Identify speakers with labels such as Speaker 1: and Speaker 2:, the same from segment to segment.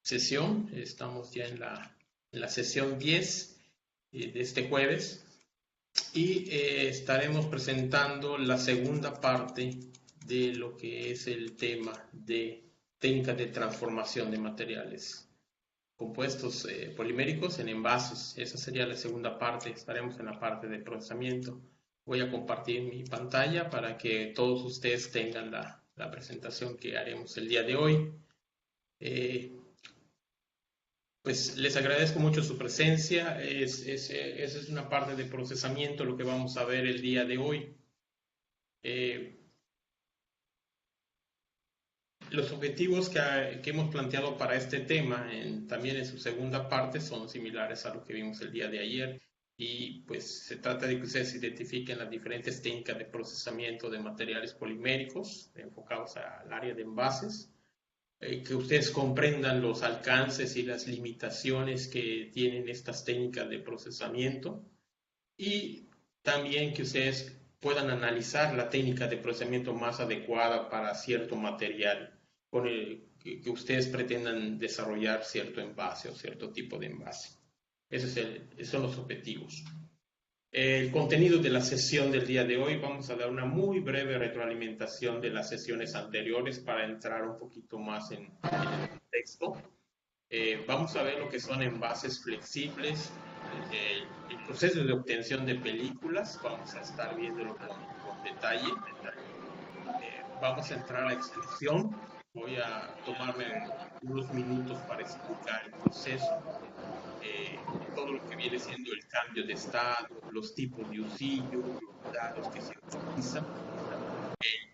Speaker 1: sesión. Estamos ya en la sesión 10 de este jueves y estaremos presentando la segunda parte de lo que es el tema de técnicas de transformación de materiales compuestos poliméricos en envases. Esa sería la segunda parte. Estaremos en la parte de procesamiento. Voy a compartir mi pantalla para que todos ustedes tengan la presentación que haremos el día de hoy. Pues les agradezco mucho su presencia. Esa es una parte de procesamiento, lo que vamos a ver el día de hoy. Los objetivos que hemos planteado para este tema, también en su segunda parte, son similares a lo que vimos el día de ayer. Y pues se trata de que ustedes identifiquen las diferentes técnicas de procesamiento de materiales poliméricos enfocados al área de envases. Que ustedes comprendan los alcances y las limitaciones que tienen estas técnicas de procesamiento y también que ustedes puedan analizar la técnica de procesamiento más adecuada para cierto material con el que ustedes pretendan desarrollar cierto envase o cierto tipo de envase. Esos son los objetivos. El contenido de la sesión del día de hoy, vamos a dar una muy breve retroalimentación de las sesiones anteriores para entrar un poquito más en el contexto. Vamos a ver lo que son envases flexibles, el proceso de obtención de películas, vamos a estar viéndolo con detalle. Vamos a entrar a extrusión. Voy a tomarme unos minutos para explicar el proceso. Todo lo que viene siendo el cambio de estado, los tipos de usillo, los dados que se utilizan.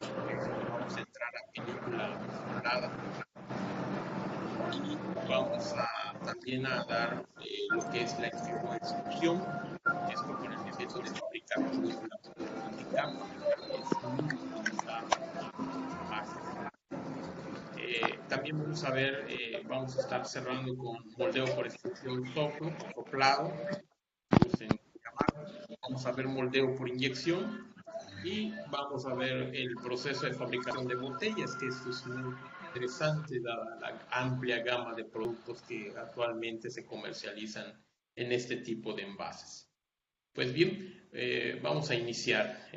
Speaker 1: Vamos a entrar a película simulada y vamos también a dar lo que es la extrusión, que es como el proceso de fabricar películas también vamos a ver, vamos a estar cerrando con moldeo por extrusión soplado, vamos a ver moldeo por inyección y vamos a ver el proceso de fabricación de botellas, que esto es muy interesante dada la amplia gama de productos que actualmente se comercializan en este tipo de envases. Pues bien, vamos a iniciar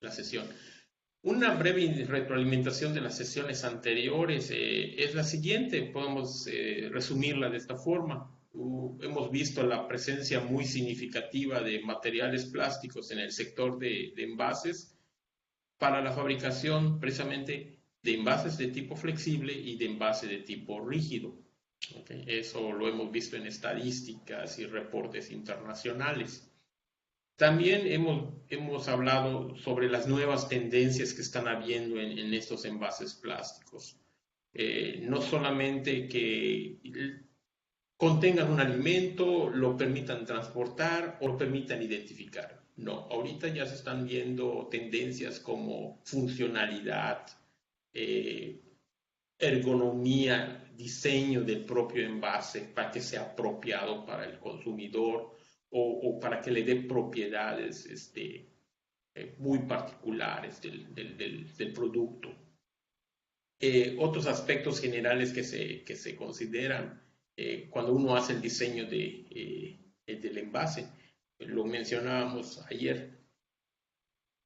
Speaker 1: la sesión. Una breve retroalimentación de las sesiones anteriores es la siguiente, podemos resumirla de esta forma. Hemos visto la presencia muy significativa de materiales plásticos en el sector de envases para la fabricación precisamente de envases de tipo flexible y de envase de tipo rígido. ¿Okay? Eso lo hemos visto en estadísticas y reportes internacionales. También hemos hablado sobre las nuevas tendencias que están habiendo en estos envases plásticos. No solamente que contengan un alimento, lo permitan transportar o lo permitan identificar. No, ahorita ya se están viendo tendencias como funcionalidad, ergonomía, diseño del propio envase para que sea apropiado para el consumidor o para que le dé propiedades muy particulares del producto. Otros aspectos generales que se consideran cuando uno hace el diseño del envase, lo mencionábamos ayer.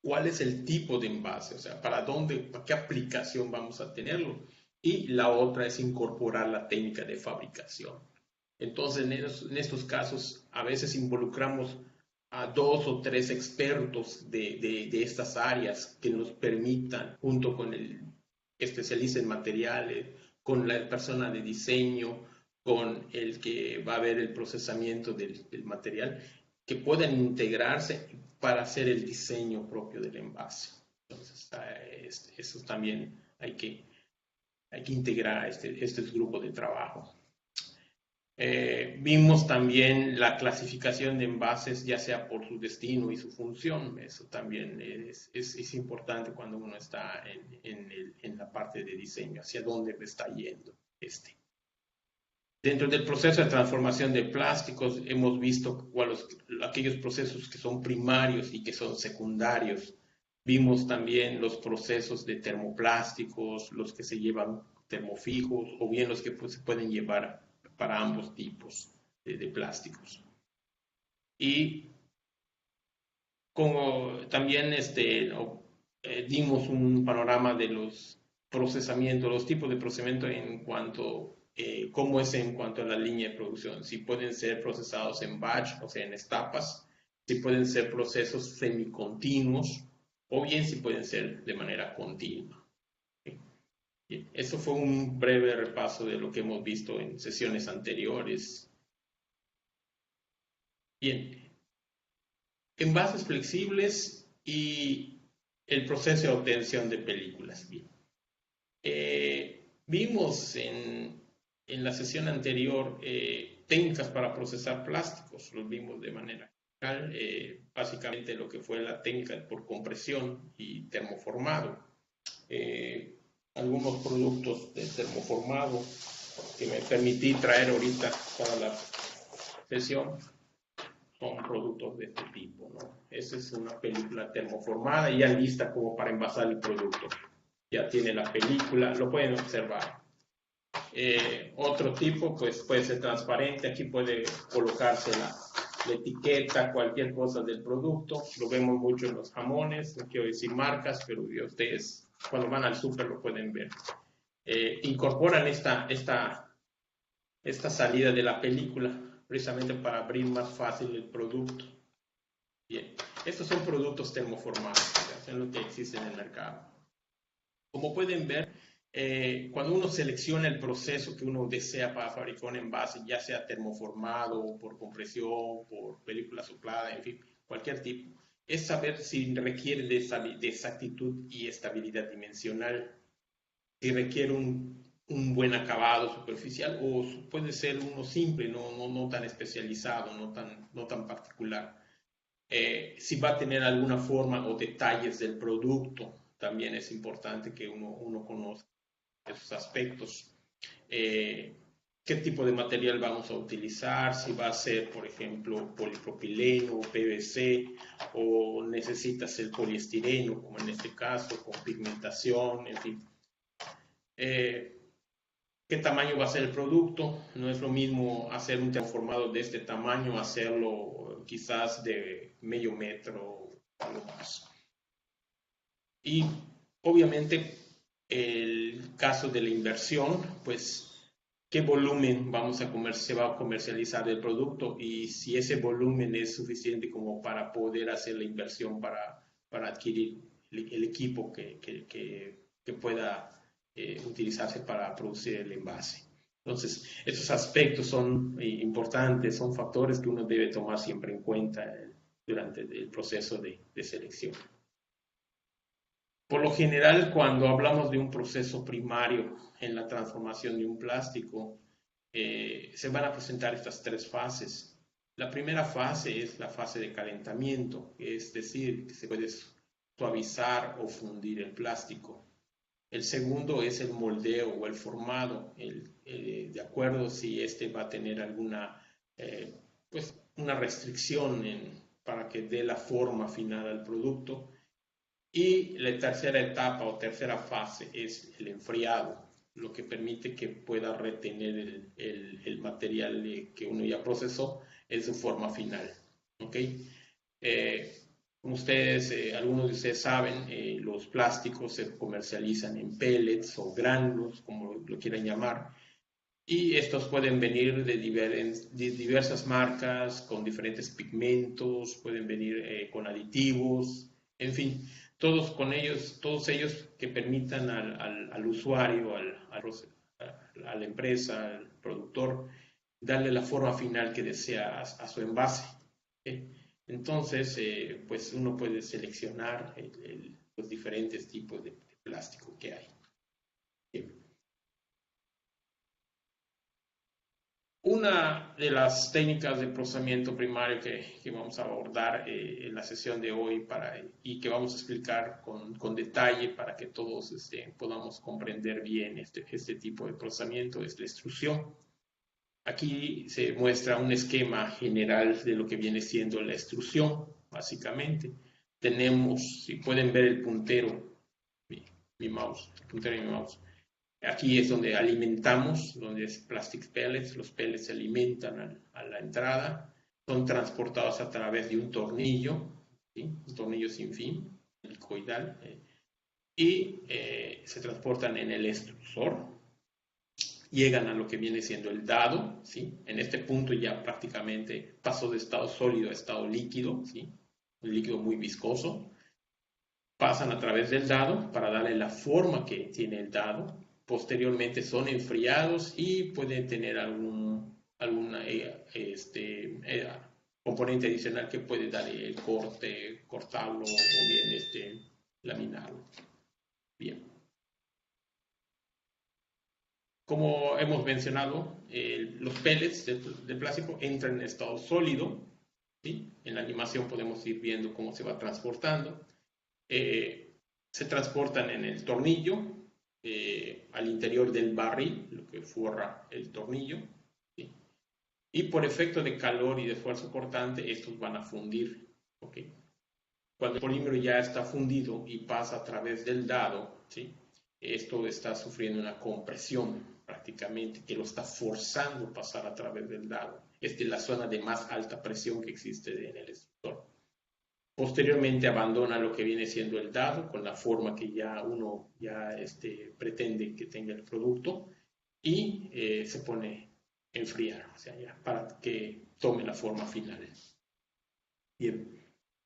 Speaker 1: ¿Cuál es el tipo de envase? O sea, ¿para qué aplicación vamos a tenerlo? Y la otra es incorporar la técnica de fabricación. Entonces, en estos casos, a veces involucramos a 2 o 3 expertos de estas áreas que nos permitan, junto con el especialista en materiales, con la persona de diseño, con el que va a ver el procesamiento del material, que puedan integrarse para hacer el diseño propio del envase. Entonces, eso también hay que integrar a estos grupos de trabajo. Vimos también la clasificación de envases, ya sea por su destino y su función. Eso también es importante cuando uno está en la parte de diseño, hacia dónde está yendo Dentro del proceso de transformación de plásticos hemos visto aquellos procesos que son primarios y que son secundarios. Vimos también los procesos de termoplásticos, los que se llevan termofijos o bien los que pues, se pueden llevar para ambos tipos de plásticos. Y como también dimos un panorama de los procesamientos, los tipos de procesamiento en cuanto cómo es en cuanto a la línea de producción, si pueden ser procesados en batch, o sea, en etapas, si pueden ser procesos semicontinuos o bien si pueden ser de manera continua. Bien, eso fue un breve repaso de lo que hemos visto en sesiones anteriores. Bien, envases flexibles y el proceso de obtención de películas. Bien. Vimos en la sesión anterior técnicas para procesar plásticos, los vimos de manera general, básicamente lo que fue la técnica por compresión y termoformado. Algunos productos de termoformado que me permití traer ahorita para la sesión son productos de este tipo, ¿no? Esa es una película termoformada y ya lista como para envasar el producto. Ya tiene la película, lo pueden observar. Otro tipo, pues puede ser transparente, aquí puede colocarse la etiqueta, cualquier cosa del producto. Lo vemos mucho en los jamones, no quiero decir marcas, pero ustedes cuando van al súper lo pueden ver. Incorporan esta salida de la película precisamente para abrir más fácil el producto. Bien, estos son productos termoformados, son los que existen en el mercado. Como pueden ver, cuando uno selecciona el proceso que uno desea para fabricar un envase, ya sea termoformado, por compresión, por película soplada, en fin, cualquier tipo, es saber si requiere de exactitud y estabilidad dimensional, si requiere un buen acabado superficial o puede ser uno simple, no tan especializado, no tan particular. Si va a tener alguna forma o detalles del producto, también es importante que uno conozca esos aspectos. ¿Qué tipo de material vamos a utilizar? Si va a ser, por ejemplo, polipropileno, PVC, o necesita ser poliestireno, como en este caso, con pigmentación, en fin. ¿Qué tamaño va a ser el producto? No es lo mismo hacer un termoformado de este tamaño, hacerlo quizás de medio metro o algo más. Y obviamente el caso de la inversión, pues qué volumen se va a comercializar el producto y si ese volumen es suficiente como para poder hacer la inversión para adquirir el equipo que pueda utilizarse para producir el envase. Entonces, esos aspectos son importantes, son factores que uno debe tomar siempre en cuenta durante el proceso de selección. Por lo general, cuando hablamos de un proceso primario en la transformación de un plástico, se van a presentar estas tres fases. La primera fase es la fase de calentamiento, es decir, que se puede suavizar o fundir el plástico. El segundo es el moldeo o el formado, de acuerdo si este va a tener alguna pues una restricción para que dé la forma final al producto. Y la tercera etapa o tercera fase es el enfriado, lo que permite que pueda retener el material que uno ya procesó en su forma final. ¿Okay? Como algunos de ustedes saben, los plásticos se comercializan en pellets o gránulos, como lo quieran llamar, y estos pueden venir de diversas marcas, con diferentes pigmentos, pueden venir con aditivos, en fin, todos ellos que permitan al usuario, a la empresa, al productor, darle la forma final que desea a su envase. Entonces, pues uno puede seleccionar los diferentes tipos de plástico que hay. Una de las técnicas de procesamiento primario que vamos a abordar en la sesión de hoy y que vamos a explicar con detalle para que todos podamos comprender bien este tipo de procesamiento es la extrusión. Aquí se muestra un esquema general de lo que viene siendo la extrusión, básicamente. Tenemos, si pueden ver el puntero, mi mouse, el puntero de mi mouse. Aquí es donde alimentamos, donde es plastic pellets. Los pellets se alimentan a la entrada, son transportados a través de un tornillo, ¿sí? Un tornillo sin fin, helicoidal, y se transportan en el extrusor. Llegan a lo que viene siendo el dado, ¿sí? En este punto ya prácticamente pasó de estado sólido a estado líquido, ¿sí? Un líquido muy viscoso. Pasan a través del dado para darle la forma que tiene el dado. Posteriormente son enfriados y pueden tener alguna componente adicional que puede dar el cortarlo o bien laminarlo. Bien. Como hemos mencionado, los pellets de plástico entran en estado sólido, ¿sí? En la animación podemos ir viendo cómo se va transportando. Se transportan en el tornillo, al interior del barril, lo que forra el tornillo, ¿sí? Y por efecto de calor y de fuerza cortante, estos van a fundir, ¿ok? Cuando el polímero ya está fundido y pasa a través del dado, ¿sí? Esto está sufriendo una compresión prácticamente que lo está forzando a pasar a través del dado. Esta es la zona de más alta presión que existe en el extrusor. Posteriormente abandona lo que viene siendo el dado con la forma que ya uno pretende que tenga el producto y se pone a enfriar, o sea, ya para que tome la forma final. Bien,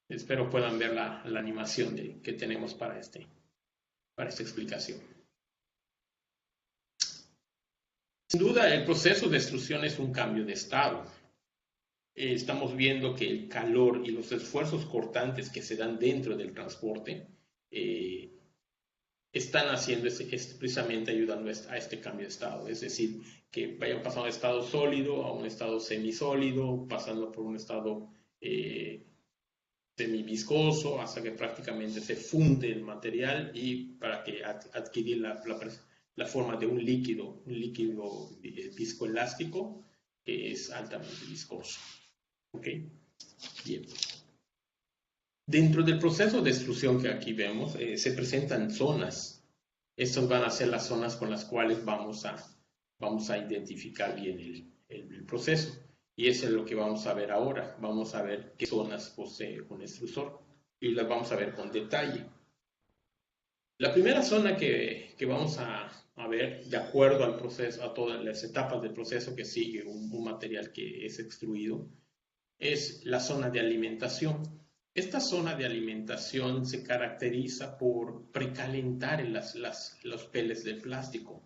Speaker 1: espero puedan ver la animación que tenemos para esta explicación. Sin duda, el proceso de extrusión es un cambio de estado. Estamos viendo que el calor y los esfuerzos cortantes que se dan dentro del transporte están haciendo precisamente ayudando a este cambio de estado. Es decir, que vayan pasando de estado sólido a un estado semisólido, pasando por un estado semiviscoso, hasta que prácticamente se funde el material y para que adquirir la forma de un líquido viscoelástico que es altamente viscoso. ¿Ok? Bien. Dentro del proceso de extrusión que aquí vemos, se presentan zonas. Estas van a ser las zonas con las cuales vamos a identificar bien el proceso. Y eso es lo que vamos a ver ahora. Vamos a ver qué zonas posee un extrusor y las vamos a ver con detalle. La primera zona que vamos a ver, de acuerdo al proceso, a todas las etapas del proceso que sigue un material que es extruido, es la zona de alimentación. Esta zona de alimentación se caracteriza por precalentar los pellets del plástico.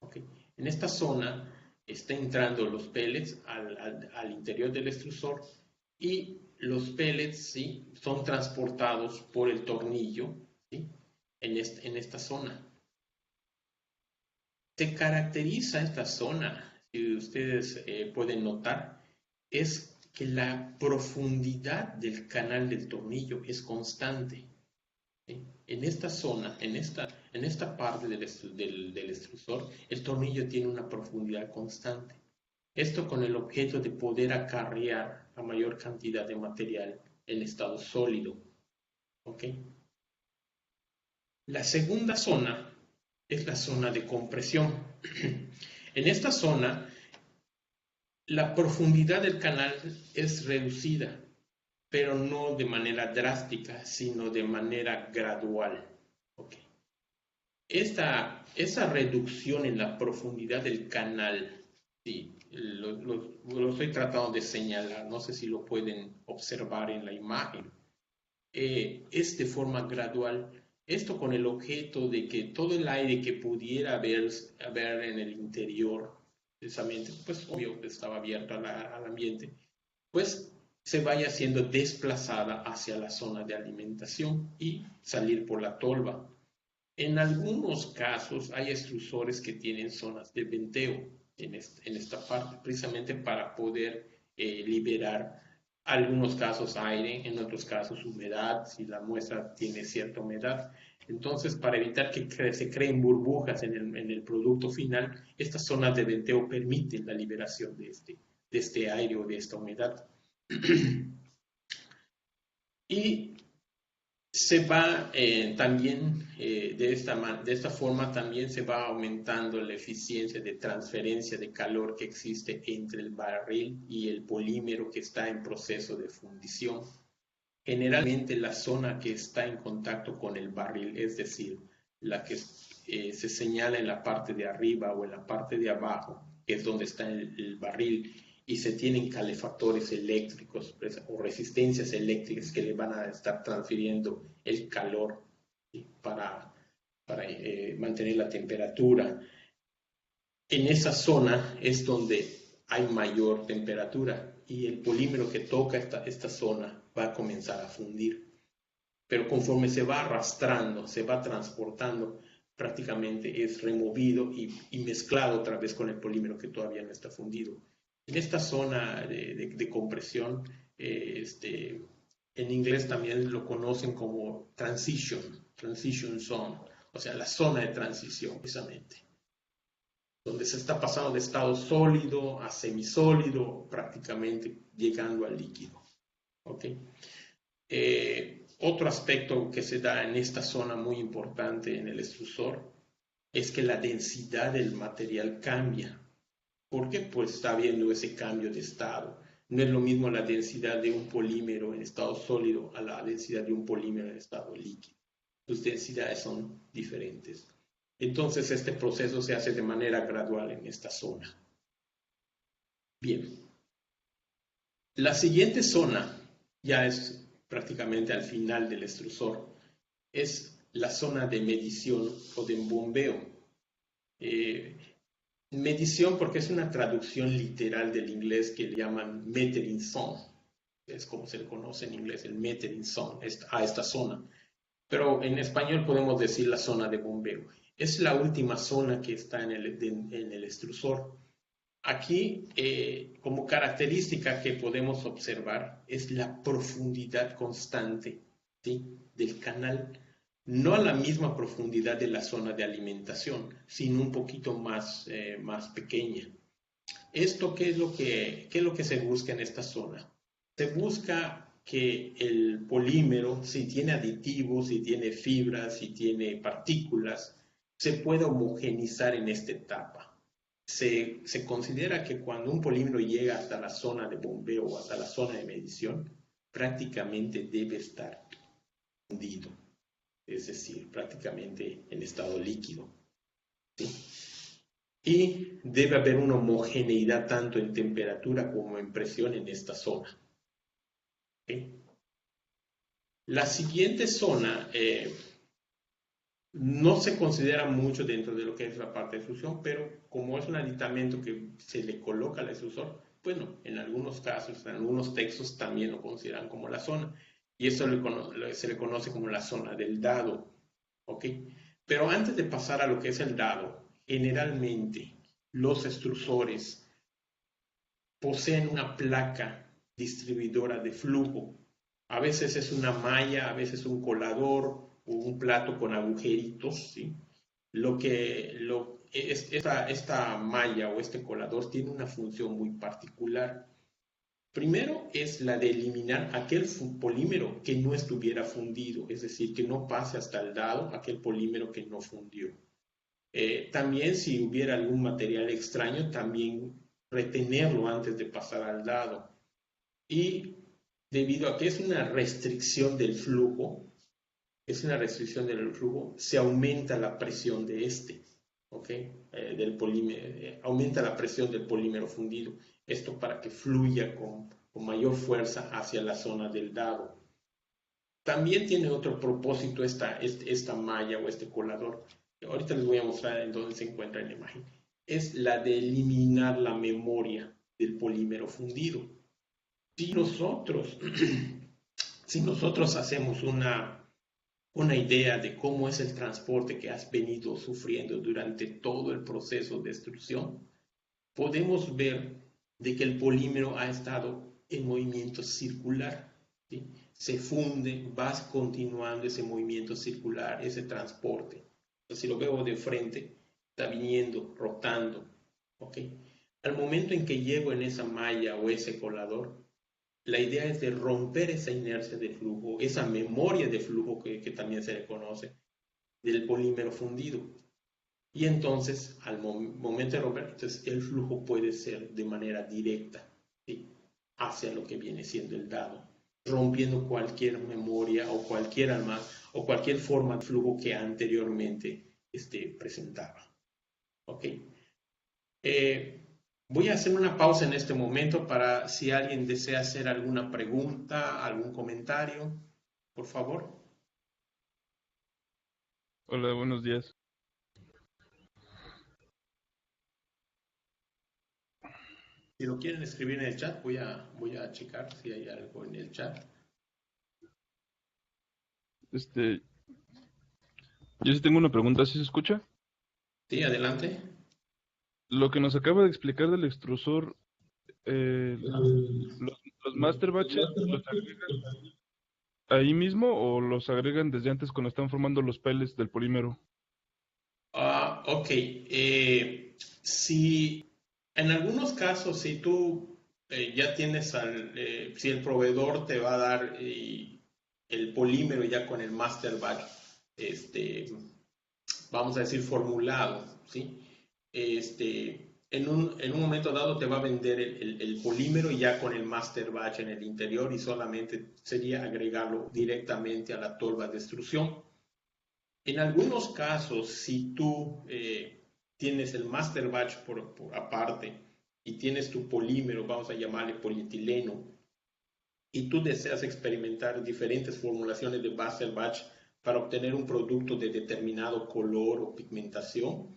Speaker 1: ¿Okay? En esta zona están entrando los pellets al interior del extrusor y los pellets, ¿sí?, son transportados por el tornillo, ¿sí?, en esta zona. Se caracteriza esta zona, si ustedes pueden notar, es que la profundidad del canal del tornillo es constante. ¿Sí? En esta zona, en esta parte del extrusor, el tornillo tiene una profundidad constante. Esto con el objeto de poder acarrear la mayor cantidad de material en estado sólido. ¿Ok? La segunda zona es la zona de compresión. En esta zona, la profundidad del canal es reducida, pero no de manera drástica, sino de manera gradual. ¿Okay? Esa reducción en la profundidad del canal, sí, lo estoy tratando de señalar, no sé si lo pueden observar en la imagen, es de forma gradual. Esto con el objeto de que todo el aire que pudiera haber en el interior, precisamente, pues obvio que estaba abierto al ambiente, pues se vaya siendo desplazada hacia la zona de alimentación y salir por la tolva. En algunos casos hay extrusores que tienen zonas de venteo en esta parte, precisamente para poder liberar algunos casos aire, en otros casos humedad, si la muestra tiene cierta humedad. Entonces, para evitar que se creen burbujas en el producto final, estas zonas de venteo permiten la liberación de este aire o de esta humedad. Y Se va también, de esta forma también se va aumentando la eficiencia de transferencia de calor que existe entre el barril y el polímero que está en proceso de fundición. Generalmente la zona que está en contacto con el barril, es decir, la que se señala en la parte de arriba o en la parte de abajo, que es donde está el barril, y se tienen calefactores eléctricos o resistencias eléctricas que le van a estar transfiriendo el calor, ¿sí? para mantener la temperatura. En esa zona es donde hay mayor temperatura y el polímero que toca esta zona va a comenzar a fundir. Pero conforme se va arrastrando, se va transportando, prácticamente es removido y mezclado otra vez con el polímero que todavía no está fundido. En esta zona de compresión, en inglés también lo conocen como transition zone, o sea, la zona de transición precisamente, donde se está pasando de estado sólido a semisólido, prácticamente llegando al líquido. ¿Okay? Otro aspecto que se da en esta zona muy importante en el extrusor es que la densidad del material cambia. ¿Por qué? Pues está habiendo ese cambio de estado. No es lo mismo la densidad de un polímero en estado sólido a la densidad de un polímero en estado líquido. Sus densidades son diferentes. Entonces este proceso se hace de manera gradual en esta zona. Bien. La siguiente zona ya es prácticamente al final del extrusor. Es la zona de medición o de bombeo. Medición porque es una traducción literal del inglés que le llaman metering zone. Es como se le conoce en inglés, el metering zone, a esta zona. Pero en español podemos decir la zona de bombeo. Es la última zona que está en el extrusor. Aquí, como característica que podemos observar, es la profundidad constante, ¿sí?, del canal. No a la misma profundidad de la zona de alimentación, sino un poquito más pequeña. ¿Esto qué es lo que se busca en esta zona? Se busca que el polímero, si tiene aditivos, si tiene fibras, si tiene partículas, se pueda homogenizar en esta etapa. Se considera que cuando un polímero llega hasta la zona de bombeo o hasta la zona de medición, prácticamente debe estar fundido, es decir, prácticamente en estado líquido, ¿sí? Y debe haber una homogeneidad tanto en temperatura como en presión en esta zona. ¿Sí? La siguiente zona no se considera mucho dentro de lo que es la parte de extrusión, pero como es un aditamento que se le coloca al extrusor, bueno, en algunos casos, en algunos textos también lo consideran como la zona. Y eso se le conoce como la zona del dado. ¿Ok? Pero antes de pasar a lo que es el dado, generalmente los extrusores poseen una placa distribuidora de flujo. A veces es una malla, a veces un colador o un plato con agujeritos, ¿sí? Esta malla o este colador tiene una función muy particular. Primero es la de eliminar aquel polímero que no estuviera fundido, es decir, que no pase hasta el dado aquel polímero que no fundió. También si hubiera algún material extraño, también retenerlo antes de pasar al dado. Y debido a que es una restricción del flujo, se aumenta la presión de ¿ok? Del polímero, aumenta la presión del polímero fundido. Esto para que fluya con mayor fuerza hacia la zona del dado. También tiene otro propósito esta malla o este colador. Ahorita les voy a mostrar en dónde se encuentra en la imagen. Es la de eliminar la memoria del polímero fundido. Si nosotros, si nosotros hacemos una idea de cómo es el transporte que has venido sufriendo durante todo el proceso de extrusión, podemos ver de que el polímero ha estado en movimiento circular, ¿sí? Se funde, vas continuando ese movimiento circular, ese transporte. Entonces, si lo veo de frente, está viniendo, rotando, ¿ok? Al momento en que llego en esa malla o ese colador, la idea es de romper esa inercia de flujo, esa memoria de flujo que también se le conoce, del polímero fundido. Y entonces, al momento de romper, entonces el flujo puede ser de manera directa, ¿sí? Hacia lo que viene siendo el dado, rompiendo cualquier memoria o cualquier o cualquier forma de flujo que anteriormente presentaba. ¿Ok? Voy a hacer una pausa en este momento para si alguien desea hacer alguna pregunta, algún comentario, por favor.
Speaker 2: Hola, buenos días.
Speaker 1: Si lo quieren escribir en el chat, voy a checar si hay algo en el chat.
Speaker 2: Este, yo sí tengo una pregunta, ¿sí se escucha?
Speaker 1: Sí, adelante.
Speaker 2: Lo que nos acaba de explicar del extrusor, eh, los master batches, ¿los agregan ahí mismo o los agregan desde antes cuando están formando los pellets del polímero?
Speaker 1: Ok. Si en algunos casos, si tú ya tienes si el proveedor te va a dar el polímero ya con el master batch, este, vamos a decir, formulado, ¿sí? En un momento dado te va a vender el polímero ya con el master batch en el interior y solamente sería agregarlo directamente a la tolva de extrusión. En algunos casos, si tú tienes el master batch por aparte y tienes tu polímero, vamos a llamarle polietileno, y tú deseas experimentar diferentes formulaciones de master batch para obtener un producto de determinado color o pigmentación,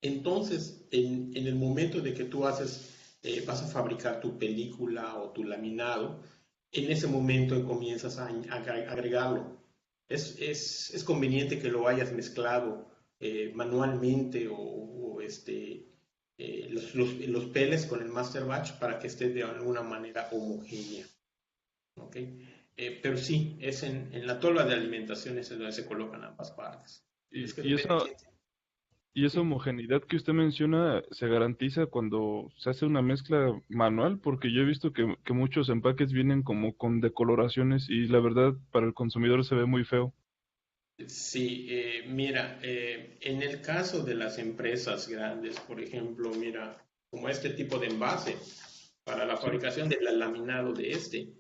Speaker 1: entonces en el momento de que tú vas a fabricar tu película o tu laminado, en ese momento comienzas a agregarlo. Es conveniente que lo hayas mezclado manualmente los peles con el master batch para que esté de alguna manera homogénea. ¿Okay? Pero sí, es en la tabla de alimentación es donde se colocan ambas partes. Es
Speaker 2: Y,
Speaker 1: que
Speaker 2: y
Speaker 1: depende de
Speaker 2: esa,
Speaker 1: quién.
Speaker 2: y esa
Speaker 1: ¿Sí?
Speaker 2: homogeneidad que usted menciona se garantiza cuando se hace una mezcla manual, porque yo he visto que muchos empaques vienen como con decoloraciones y la verdad para el consumidor se ve muy feo.
Speaker 1: Sí, mira, en el caso de las empresas grandes, por ejemplo, mira, como este tipo de envase para la
Speaker 2: Sí,
Speaker 1: fabricación del laminado de este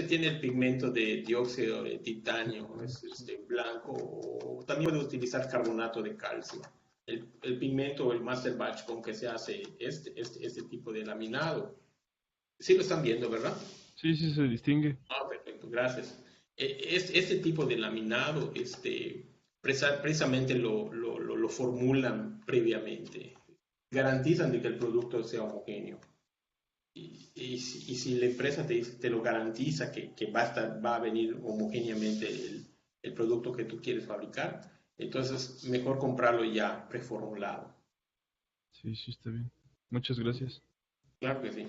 Speaker 1: tiene el pigmento de dióxido de titanio, es blanco, o también puede utilizar carbonato de calcio. El pigmento o el master batch con que se hace este tipo de laminado. Sí lo están viendo, ¿verdad?
Speaker 2: sí, sí se distingue.
Speaker 1: Ah, perfecto, gracias. Este tipo de laminado, precisamente lo formulan previamente. Garantizan de que el producto sea homogéneo. Y si la empresa te lo garantiza que va a venir homogéneamente el producto que tú quieres fabricar, entonces mejor comprarlo ya preformulado.
Speaker 2: Sí, sí está bien. Muchas gracias.
Speaker 1: Claro que sí.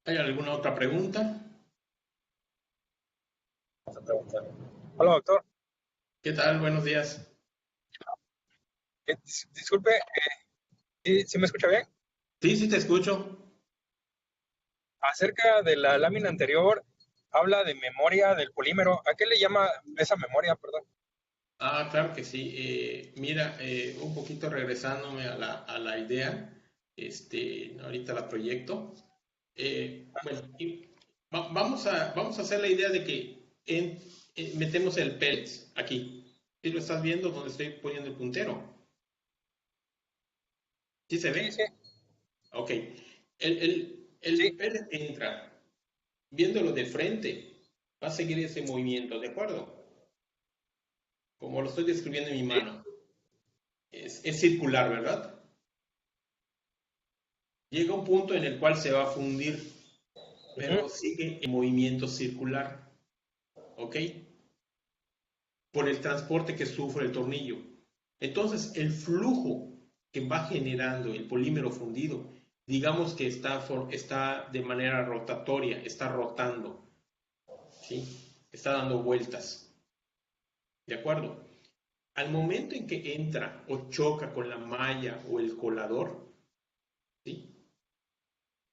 Speaker 1: ¿Hay alguna otra pregunta?
Speaker 3: Hola, doctor.
Speaker 1: ¿Qué tal? Buenos días.
Speaker 3: Disculpe, ¿sí me escucha bien?
Speaker 1: Sí, sí te escucho.
Speaker 3: Acerca de la lámina anterior, habla de memoria del polímero. ¿A qué le llama esa memoria, perdón?
Speaker 1: Claro que sí. Mira, un poquito regresándome a la idea, ahorita la proyecto. Bueno, vamos a hacer la idea de que metemos el pellets aquí. ¿Sí lo estás viendo donde estoy poniendo el puntero? ¿Sí se
Speaker 3: Sí, sí,
Speaker 1: ve? Ok. El
Speaker 3: sí,
Speaker 1: pellet entra, viéndolo de frente, va a seguir ese movimiento, ¿de acuerdo? Como lo estoy describiendo en mi
Speaker 3: sí.
Speaker 1: mano. Es circular, ¿verdad? Llega un punto en el cual se va a fundir,
Speaker 3: Ujú,
Speaker 1: pero sigue en movimiento circular, ¿ok? Por el transporte que sufre el tornillo. Entonces, el flujo que va generando el polímero fundido, digamos que está de manera rotatoria, está rotando, ¿sí? Está dando vueltas, ¿de acuerdo? Al momento en que entra o choca con la malla o el colador, ¿sí?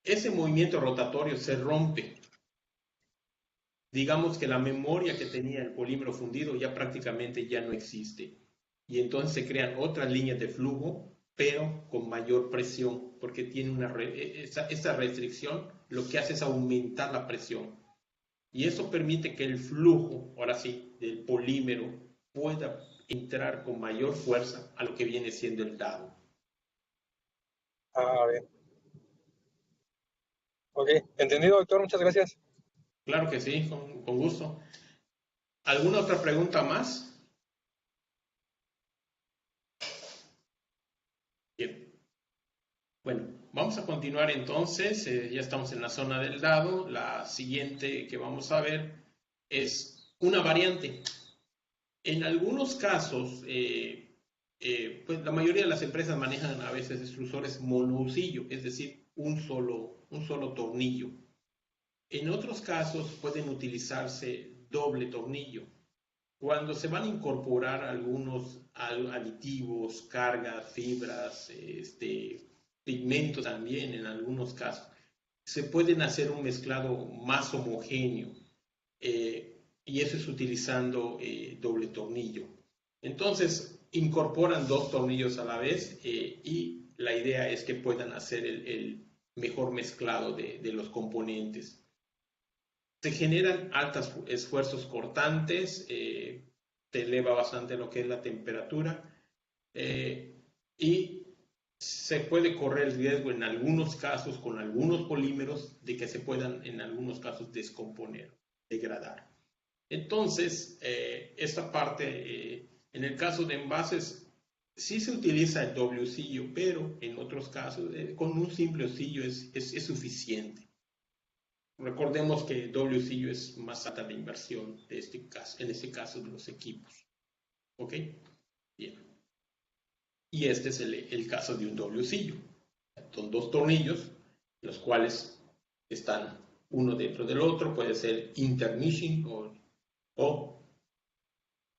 Speaker 1: ese movimiento rotatorio se rompe. Digamos que la memoria que tenía el polímero fundido ya prácticamente ya no existe. Y entonces se crean otras líneas de flujo, pero con mayor presión, porque tiene esa restricción lo que hace es aumentar la presión. Y eso permite que el flujo, ahora sí, del polímero pueda entrar con mayor fuerza a lo que viene siendo el dado.
Speaker 3: Ah, bien. Ok, entendido, doctor, muchas gracias.
Speaker 1: Claro que sí, con gusto. ¿Alguna otra pregunta más? Bien. Bueno, vamos a continuar entonces. Ya estamos en la zona del dado. La siguiente que vamos a ver es una variante. En algunos casos, pues la mayoría de las empresas manejan a veces extrusores monousillo, es decir, un solo tornillo. En otros casos pueden utilizarse doble tornillo. Cuando se van a incorporar algunos aditivos, cargas, fibras, pigmentos también en algunos casos, se pueden hacer un mezclado más homogéneo y eso es utilizando doble tornillo. Entonces, incorporan dos tornillos a la vez y la idea es que puedan hacer el mejor mezclado de los componentes. Se generan altos esfuerzos cortantes, te eleva bastante lo que es la temperatura y se puede correr el riesgo en algunos casos con algunos polímeros de que se puedan en algunos casos descomponer, degradar. Entonces, esta parte, en el caso de envases, sí se utiliza el doble osillo, pero en otros casos, con un simple osillo es suficiente. Recordemos que doble es más alta la inversión de en este caso de los equipos. ¿Ok? Bien. Y este es el caso de un doble Son dos tornillos, los cuales están uno dentro del otro, puede ser intermeshing o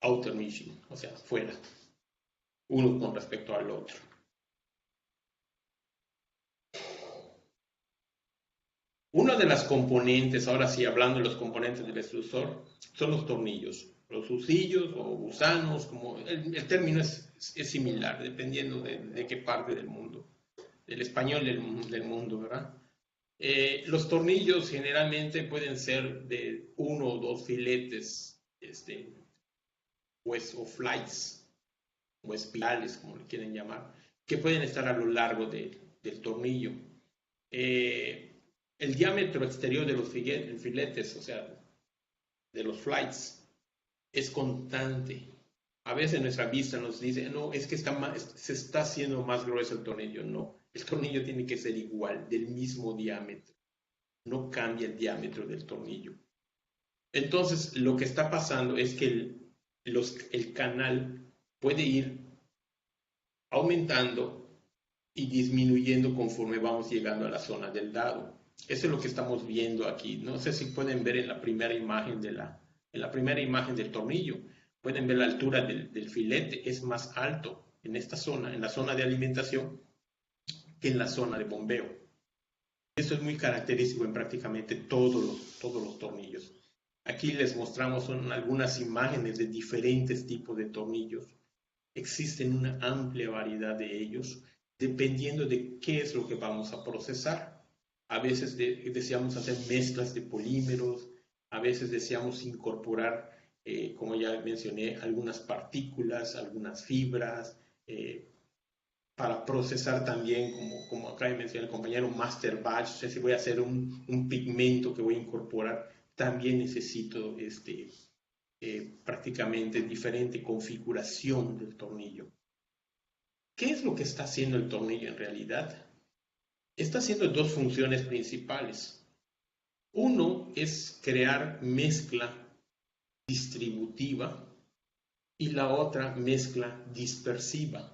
Speaker 1: outermeshing, o sea, fuera, uno con respecto al otro. Una de las componentes, ahora sí hablando de los componentes del extrusor, son los tornillos, los husillos o gusanos, como el término es similar, dependiendo de qué parte del mundo, del español del mundo, ¿verdad? Los tornillos generalmente pueden ser de uno o dos filetes, o flights, o espirales, como le quieren llamar, que pueden estar a lo largo del tornillo. El diámetro exterior de los filetes, o sea, de los flights, es constante. A veces nuestra vista nos dice, no, es que se está haciendo más grueso el tornillo. No, el tornillo tiene que ser igual, del mismo diámetro. No cambia el diámetro del tornillo. Entonces, lo que está pasando es que el canal puede ir aumentando y disminuyendo conforme vamos llegando a la zona del dado. Eso es lo que estamos viendo aquí. No sé si pueden ver en la primera imagen del tornillo. Pueden ver la altura del filete. Es más alto en esta zona, en la zona de alimentación, que en la zona de bombeo. Eso es muy característico en prácticamente todos los tornillos. Aquí les mostramos algunas imágenes de diferentes tipos de tornillos. Existen una amplia variedad de ellos, dependiendo de qué es lo que vamos a procesar. A veces deseamos hacer mezclas de polímeros, a veces deseamos incorporar, como ya mencioné, algunas partículas, algunas fibras, para procesar también, como acá mencionó el compañero, master batch. O sea, si voy a hacer un pigmento que voy a incorporar, también necesito prácticamente diferente configuración del tornillo. ¿Qué es lo que está haciendo el tornillo en realidad? Está haciendo dos funciones principales. Uno es crear mezcla distributiva y la otra mezcla dispersiva.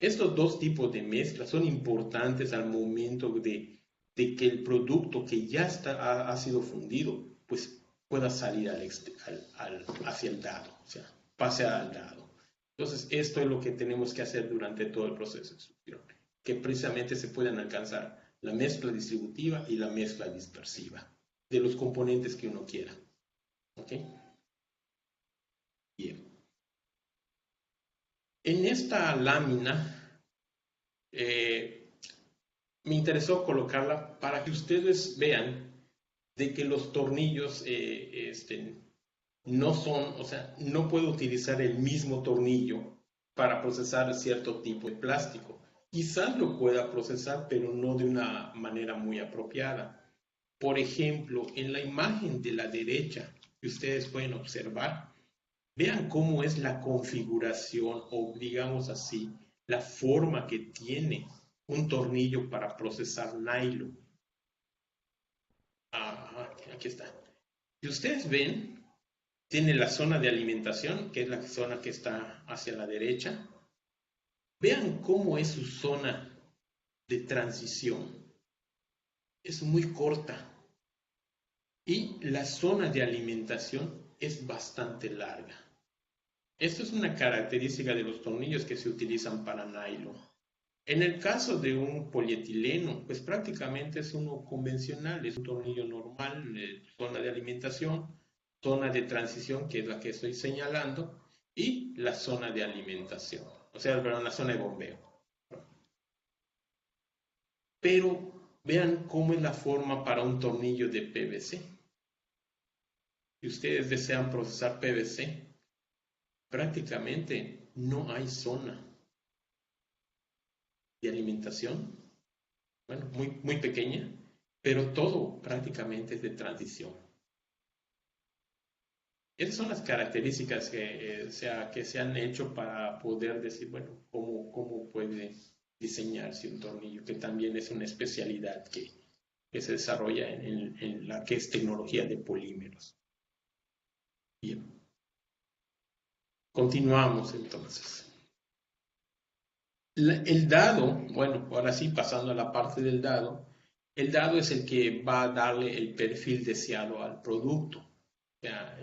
Speaker 1: Estos dos tipos de mezcla son importantes al momento de que el producto que ya ha sido fundido pues pueda salir hacia el dado, o sea, pase al dado. Entonces, esto es lo que tenemos que hacer durante todo el proceso de extrusión, que precisamente se puedan alcanzar la mezcla distributiva y la mezcla dispersiva de los componentes que uno quiera. ¿Ok? Bien. En esta lámina me interesó colocarla para que ustedes vean de que los tornillos no son, o sea, no puedo utilizar el mismo tornillo para procesar cierto tipo de plástico. Quizás lo pueda procesar, pero no de una manera muy apropiada. Por ejemplo, en la imagen de la derecha que ustedes pueden observar, vean cómo es la configuración o digamos así, la forma que tiene un tornillo para procesar nylon. Aquí está. Si ustedes ven, tiene la zona de alimentación, que es la zona que está hacia la derecha. Vean cómo es su zona de transición. Es muy corta. Y la zona de alimentación es bastante larga. Esto es una característica de los tornillos que se utilizan para nylon. En el caso de un polietileno, pues prácticamente es uno convencional, es un tornillo normal, zona de alimentación, zona de transición, que es la que estoy señalando, y la zona de alimentación, o sea, perdón, la zona de bombeo. Pero vean cómo es la forma para un tornillo de PVC. Si ustedes desean procesar PVC, prácticamente no hay zona de alimentación, bueno, muy pequeña, pero todo prácticamente es de transición. Esas son las características que se han hecho para poder decir, bueno, cómo puede diseñarse un tornillo, que también es una especialidad que se desarrolla en la que es tecnología de polímeros. Bien. Continuamos entonces. El dado, bueno, ahora sí, pasando a la parte del dado, el dado es el que va a darle el perfil deseado al producto. O sea,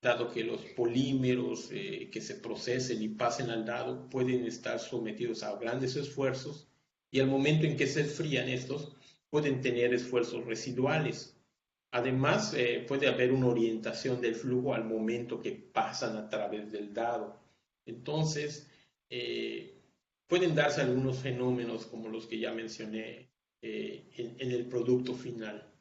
Speaker 1: dado que los polímeros que se procesen y pasen al dado pueden estar sometidos a grandes esfuerzos y al momento en que se enfrían estos pueden tener esfuerzos residuales. Además, puede haber una orientación del flujo al momento que pasan a través del dado. Entonces, pueden darse algunos fenómenos como los que ya mencioné en el producto final.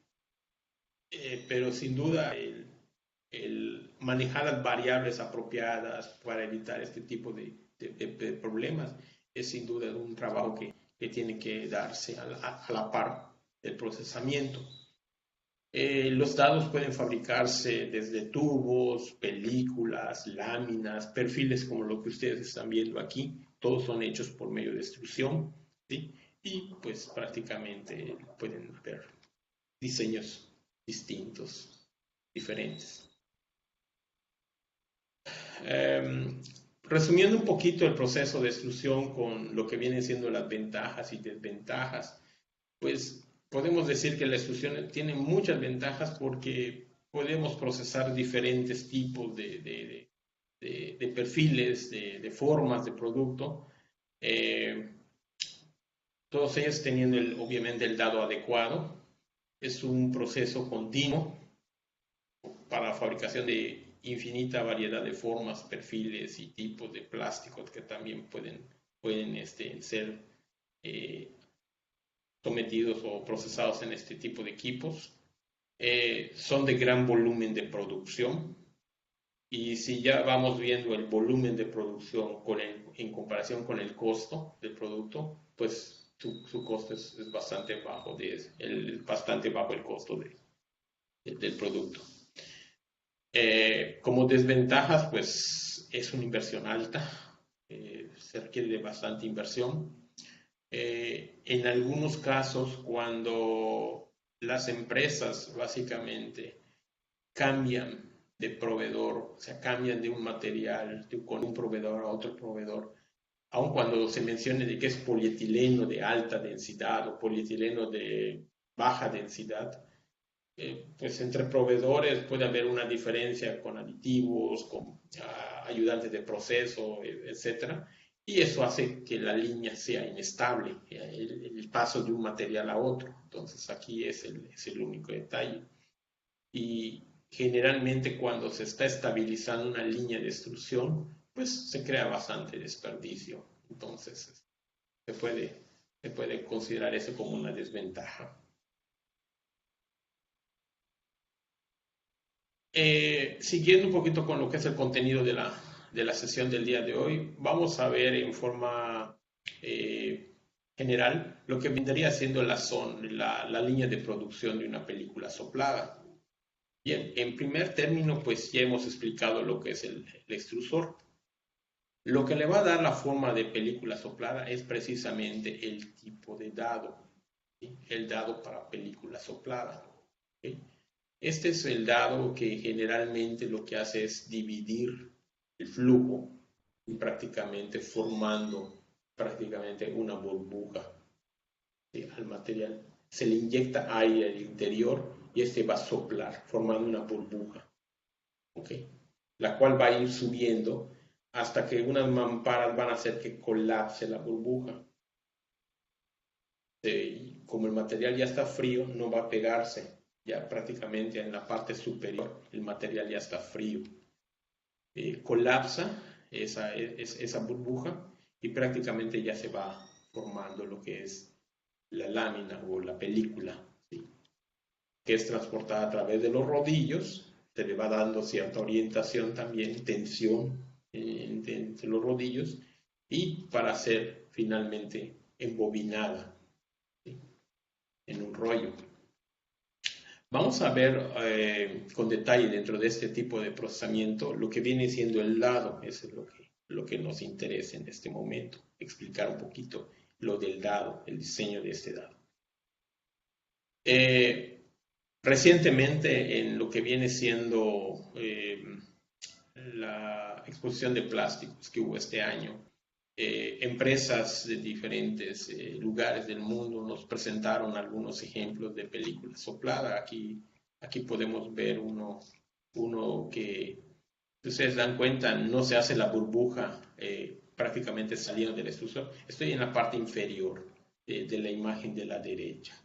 Speaker 1: Pero sin duda, el manejar las variables apropiadas para evitar este tipo de problemas es sin duda un trabajo que tiene que darse a la par del procesamiento. Los dados pueden fabricarse desde tubos, películas, láminas, perfiles como lo que ustedes están viendo aquí. Todos son hechos por medio de extrusión, ¿sí? Y pues prácticamente pueden haber diseños distintos, diferentes. Resumiendo un poquito el proceso de extrusión con lo que vienen siendo las ventajas y desventajas, pues podemos decir que la extrusión tiene muchas ventajas porque podemos procesar diferentes tipos de perfiles, de formas de producto, todos ellos teniendo obviamente el dado adecuado. Es un proceso continuo para la fabricación de infinita variedad de formas, perfiles y tipos de plásticos que también pueden ser sometidos o procesados en este tipo de equipos. Son de gran volumen de producción y si ya vamos viendo el volumen de producción en comparación con el costo del producto, pues su costo es bastante bajo, bastante bajo el costo del producto. Como desventajas, pues es una inversión alta, se requiere de bastante inversión. En algunos casos, cuando las empresas básicamente cambian de proveedor, o sea, cambian de un material con un proveedor a otro proveedor, aun cuando se mencione de que es polietileno de alta densidad o polietileno de baja densidad, pues entre proveedores puede haber una diferencia con aditivos, con ayudantes de proceso, etcétera, y eso hace que la línea sea inestable, el paso de un material a otro. Entonces aquí es el único detalle. Y generalmente cuando se está estabilizando una línea de extrusión, pues se crea bastante desperdicio. Entonces se puede considerar eso como una desventaja. Siguiendo un poquito con lo que es el contenido de la sesión del día de hoy, vamos a ver en forma general lo que vendría siendo la línea de producción de una película soplada. Bien, en primer término, pues ya hemos explicado lo que es el extrusor. Lo que le va a dar la forma de película soplada es precisamente el tipo de dado, ¿sí? El dado para película soplada, ¿sí? Este es el dado que generalmente lo que hace es dividir el flujo y prácticamente formando prácticamente una burbuja, ¿sí? Al material. Se le inyecta aire al interior y este va a soplar formando una burbuja, ¿ok? La cual va a ir subiendo hasta que unas mamparas van a hacer que colapse la burbuja. Como el material ya está frío, no va a pegarse. Ya prácticamente en la parte superior el material ya está frío. Colapsa esa burbuja y prácticamente ya se va formando lo que es la lámina o la película, ¿sí? Que es transportada a través de los rodillos. Se le va dando cierta orientación también, tensión entre los rodillos y para ser finalmente embobinada, ¿sí? En un rollo. Vamos a ver con detalle dentro de este tipo de procesamiento lo que viene siendo el dado. Eso es lo que nos interesa en este momento, explicar un poquito lo del dado, el diseño de este dado. Recientemente, en lo que viene siendo la exposición de plásticos que hubo este año, empresas de diferentes lugares del mundo nos presentaron algunos ejemplos de película soplada. Aquí podemos ver uno que, si ustedes dan cuenta, no se hace la burbuja prácticamente saliendo del extrusor. Estoy en la parte inferior de la imagen de la derecha.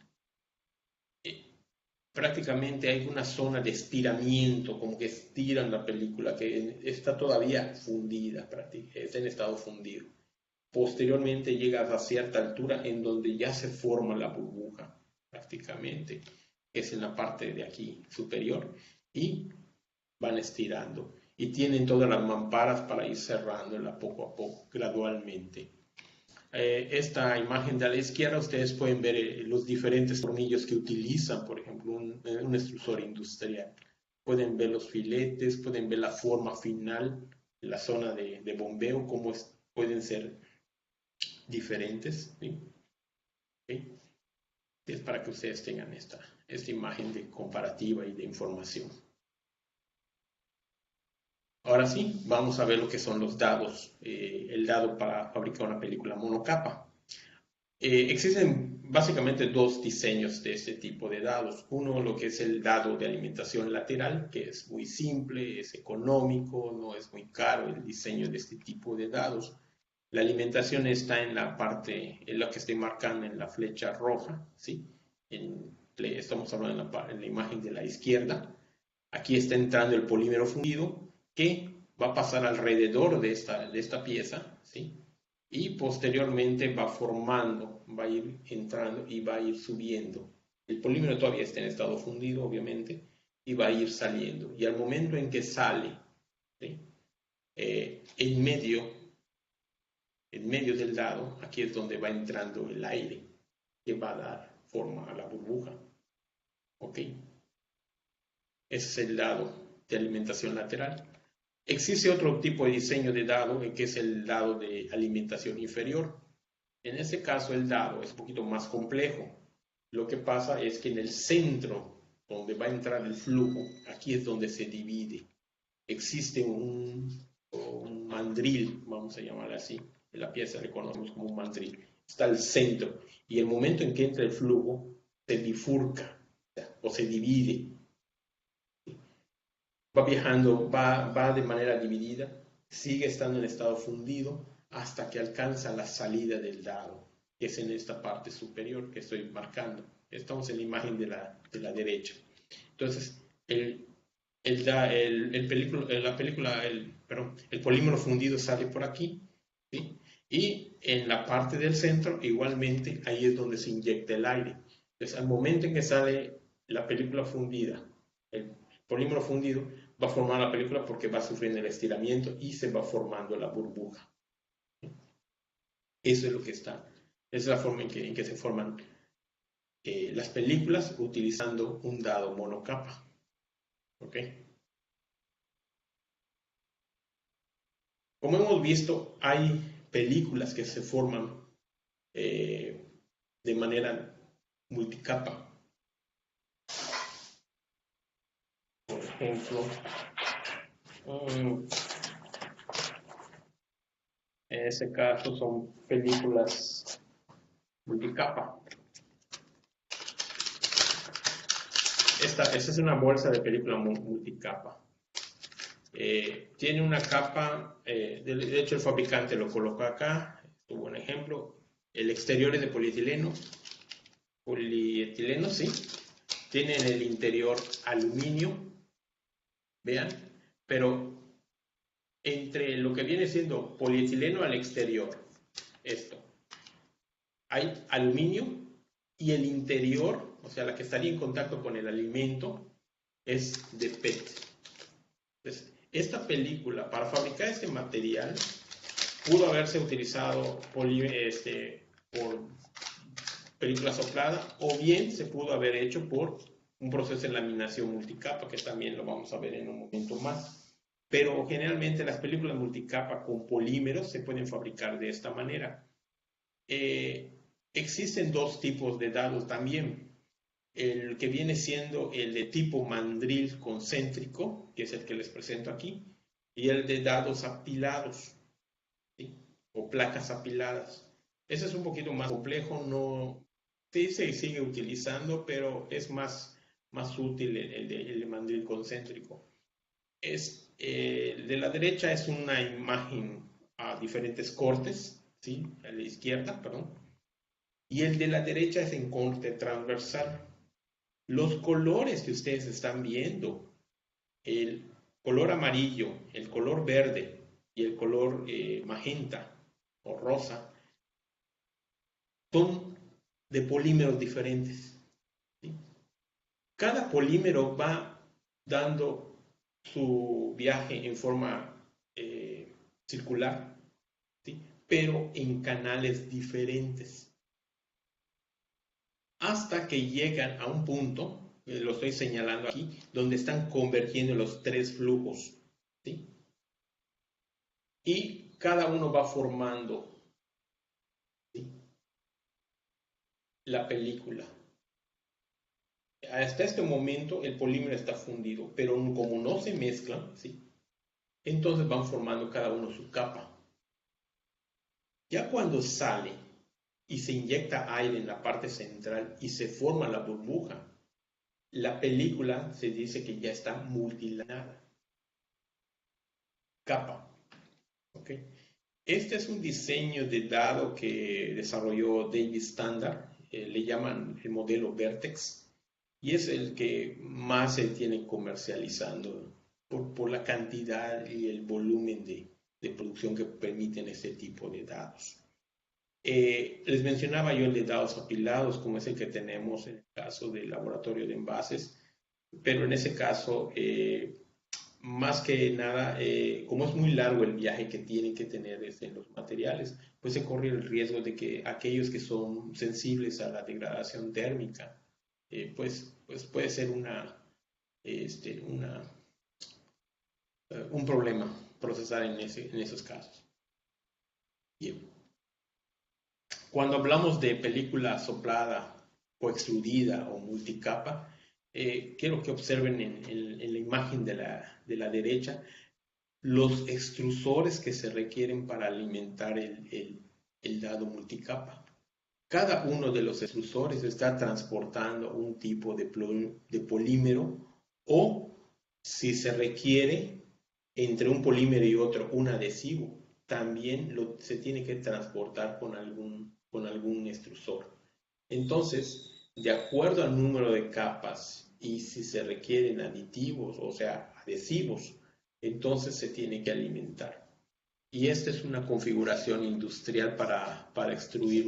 Speaker 1: Prácticamente hay una zona de estiramiento, como que estiran la película, que está todavía fundida, está en estado fundido. Posteriormente llegas a cierta altura en donde ya se forma la burbuja, prácticamente, que es en la parte de aquí superior, y van estirando. Y tienen todas las mamparas para ir cerrándola poco a poco, gradualmente. Esta imagen de a la izquierda ustedes pueden ver los diferentes tornillos que utilizan, por ejemplo, un extrusor industrial. Pueden ver los filetes, pueden ver la forma final, la zona de bombeo, cómo pueden ser diferentes, ¿sí? ¿Sí? Es para que ustedes tengan esta imagen de comparativa y de información. Ahora sí, vamos a ver lo que son los dados, el dado para fabricar una película monocapa. Existen básicamente dos diseños de este tipo de dados. Uno, lo que es el dado de alimentación lateral, que es muy simple, es económico, no es muy caro el diseño de este tipo de dados. La alimentación está en la parte, en lo que estoy marcando en la flecha roja, ¿sí? Estamos hablando en la imagen de la izquierda. Aquí está entrando el polímero fundido que va a pasar alrededor de esta pieza, ¿sí? Y posteriormente va formando, va a ir entrando y va a ir subiendo. El polímero todavía está en estado fundido, obviamente, y va a ir saliendo. Y al momento en que sale, ¿sí? En medio del dado, aquí es donde va entrando el aire que va a dar forma a la burbuja. ¿Ok? Ese es el dado de alimentación lateral. Existe otro tipo de diseño de dado, que es el dado de alimentación inferior. En este caso, el dado es un poquito más complejo. Lo que pasa es que en el centro, donde va a entrar el flujo, aquí es donde se divide. Existe un mandril, vamos a llamarlo así. En la pieza le conocemos como un mandril. Está el centro. Y el momento en que entra el flujo, se bifurca o se divide. Va viajando, va de manera dividida, sigue estando en estado fundido, hasta que alcanza la salida del dado, que es en esta parte superior que estoy marcando. Estamos en la imagen de la derecha. Entonces, el polímero fundido sale por aquí, ¿sí? Y en la parte del centro, igualmente, ahí es donde se inyecta el aire. Entonces, al momento en que sale la película fundida, el polímero fundido va a formar la película porque va sufriendo el estiramiento y se va formando la burbuja. Eso es lo que está. Esa es la forma en que se forman las películas utilizando un dado monocapa. ¿Ok? Como hemos visto, hay películas que se forman de manera multicapa. Por ejemplo, en ese caso son películas multicapa. Esta es una bolsa de película multicapa. Tiene una capa, de hecho el fabricante lo coloca acá, tuvo un ejemplo, el exterior es de polietileno, sí, tiene en el interior aluminio, vean, pero entre lo que viene siendo polietileno al exterior, esto, hay aluminio y el interior, o sea, la que estaría en contacto con el alimento, es de PET. Entonces, esta película, para fabricar este material, pudo haberse utilizado por película soplada, o bien se pudo haber hecho por un proceso de laminación multicapa, que también lo vamos a ver en un momento más. Pero generalmente las películas multicapa con polímeros se pueden fabricar de esta manera. Existen dos tipos de dados también. El que viene siendo el de tipo mandril concéntrico, que es el que les presento aquí, y el de dados apilados, ¿sí? O placas apiladas. Ese es un poquito más complejo, no, sí se sigue utilizando, pero es más útil el de mandril concéntrico. El de la derecha es una imagen a diferentes cortes, ¿sí? A la izquierda, perdón. Y el de la derecha es en corte transversal. Los colores que ustedes están viendo, el color amarillo, el color verde y el color magenta o rosa, son de polímeros diferentes, ¿sí? Cada polímero va dando su viaje en forma circular, ¿sí? Pero en canales diferentes, hasta que llegan a un punto, lo estoy señalando aquí, donde están convergiendo los tres flujos, ¿sí? Y cada uno va formando, ¿sí?, la película. Hasta este momento el polímero está fundido, pero como no se mezclan, ¿sí?, entonces van formando cada uno su capa. Ya cuando sale y se inyecta aire en la parte central y se forma la burbuja, la película se dice que ya está multilaminada. Capa. ¿Ok? Este es un diseño de dado que desarrolló David Standard, le llaman el modelo Vertex, y es el que más se tiene comercializando por la cantidad y el volumen de producción que permiten este tipo de dados. Les mencionaba yo el de dados apilados, como es el que tenemos en el caso del laboratorio de envases, pero en ese caso, más que nada, como es muy largo el viaje que tienen que tener en los materiales, pues se corre el riesgo de que aquellos que son sensibles a la degradación térmica, pues puede ser un problema procesar en esos casos. Bien. Cuando hablamos de película soplada o extrudida o multicapa, quiero que observen en la imagen de la derecha los extrusores que se requieren para alimentar el dado multicapa. Cada uno de los extrusores está transportando un tipo de polímero, o si se requiere entre un polímero y otro un adhesivo, también se tiene que transportar con algún extrusor. Entonces, de acuerdo al número de capas y si se requieren aditivos, o sea, adhesivos, entonces se tiene que alimentar. Y esta es una configuración industrial para extruir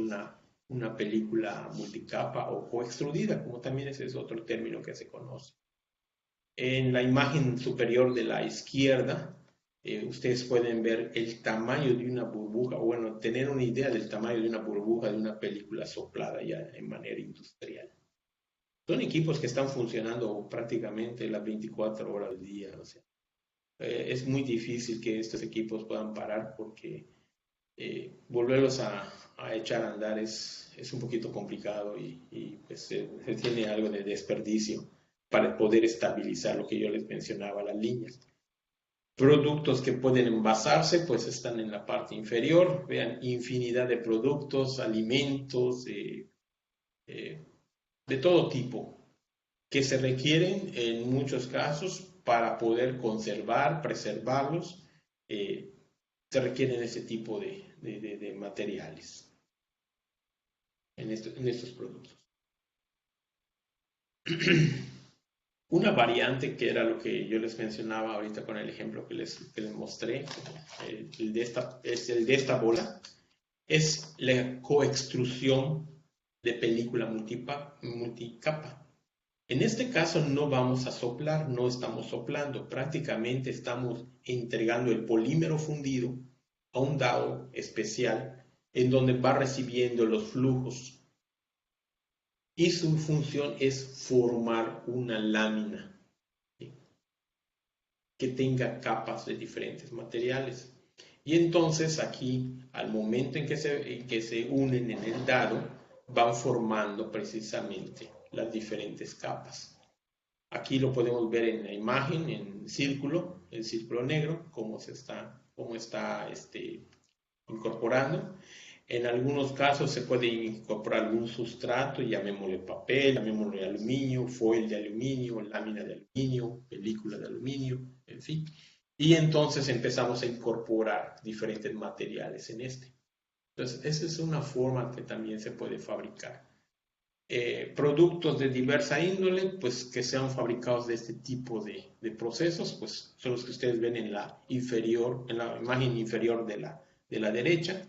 Speaker 1: una película multicapa o coextrudida, como también ese es otro término que se conoce. En la imagen superior de la izquierda, ustedes pueden ver el tamaño de una burbuja, o bueno, tener una idea del tamaño de una burbuja de una película soplada ya en manera industrial. Son equipos que están funcionando prácticamente las 24 horas del día. O sea, es muy difícil que estos equipos puedan parar porque volverlos a echar a andar es un poquito complicado y pues se tiene algo de desperdicio para poder estabilizar lo que yo les mencionaba, las líneas. Productos que pueden envasarse, pues están en la parte inferior. Vean, infinidad de productos, alimentos, de todo tipo, que se requieren en muchos casos para poder conservar, preservarlos. Se requieren ese tipo de materiales en estos productos. Una variante que era lo que yo les mencionaba ahorita con el ejemplo que les mostré, el de esta bola, es la coextrusión de película multicapa. En este caso no vamos a soplar, no estamos soplando, prácticamente estamos entregando el polímero fundido a un dado especial en donde va recibiendo los flujos y su función es formar una lámina, ¿sí?, que tenga capas de diferentes materiales. Y entonces aquí, al momento en que se unen en el dado, van formando precisamente las diferentes capas. Aquí lo podemos ver en la imagen, en el círculo negro, cómo está incorporando. En algunos casos se puede incorporar algún sustrato, llamémosle papel, llamémosle aluminio, foil de aluminio, lámina de aluminio, película de aluminio, en fin. Y entonces empezamos a incorporar diferentes materiales en este. Entonces, esa es una forma que también se puede fabricar. Productos de diversa índole, pues que sean fabricados de este tipo de procesos, pues son los que ustedes ven en la imagen inferior de la derecha.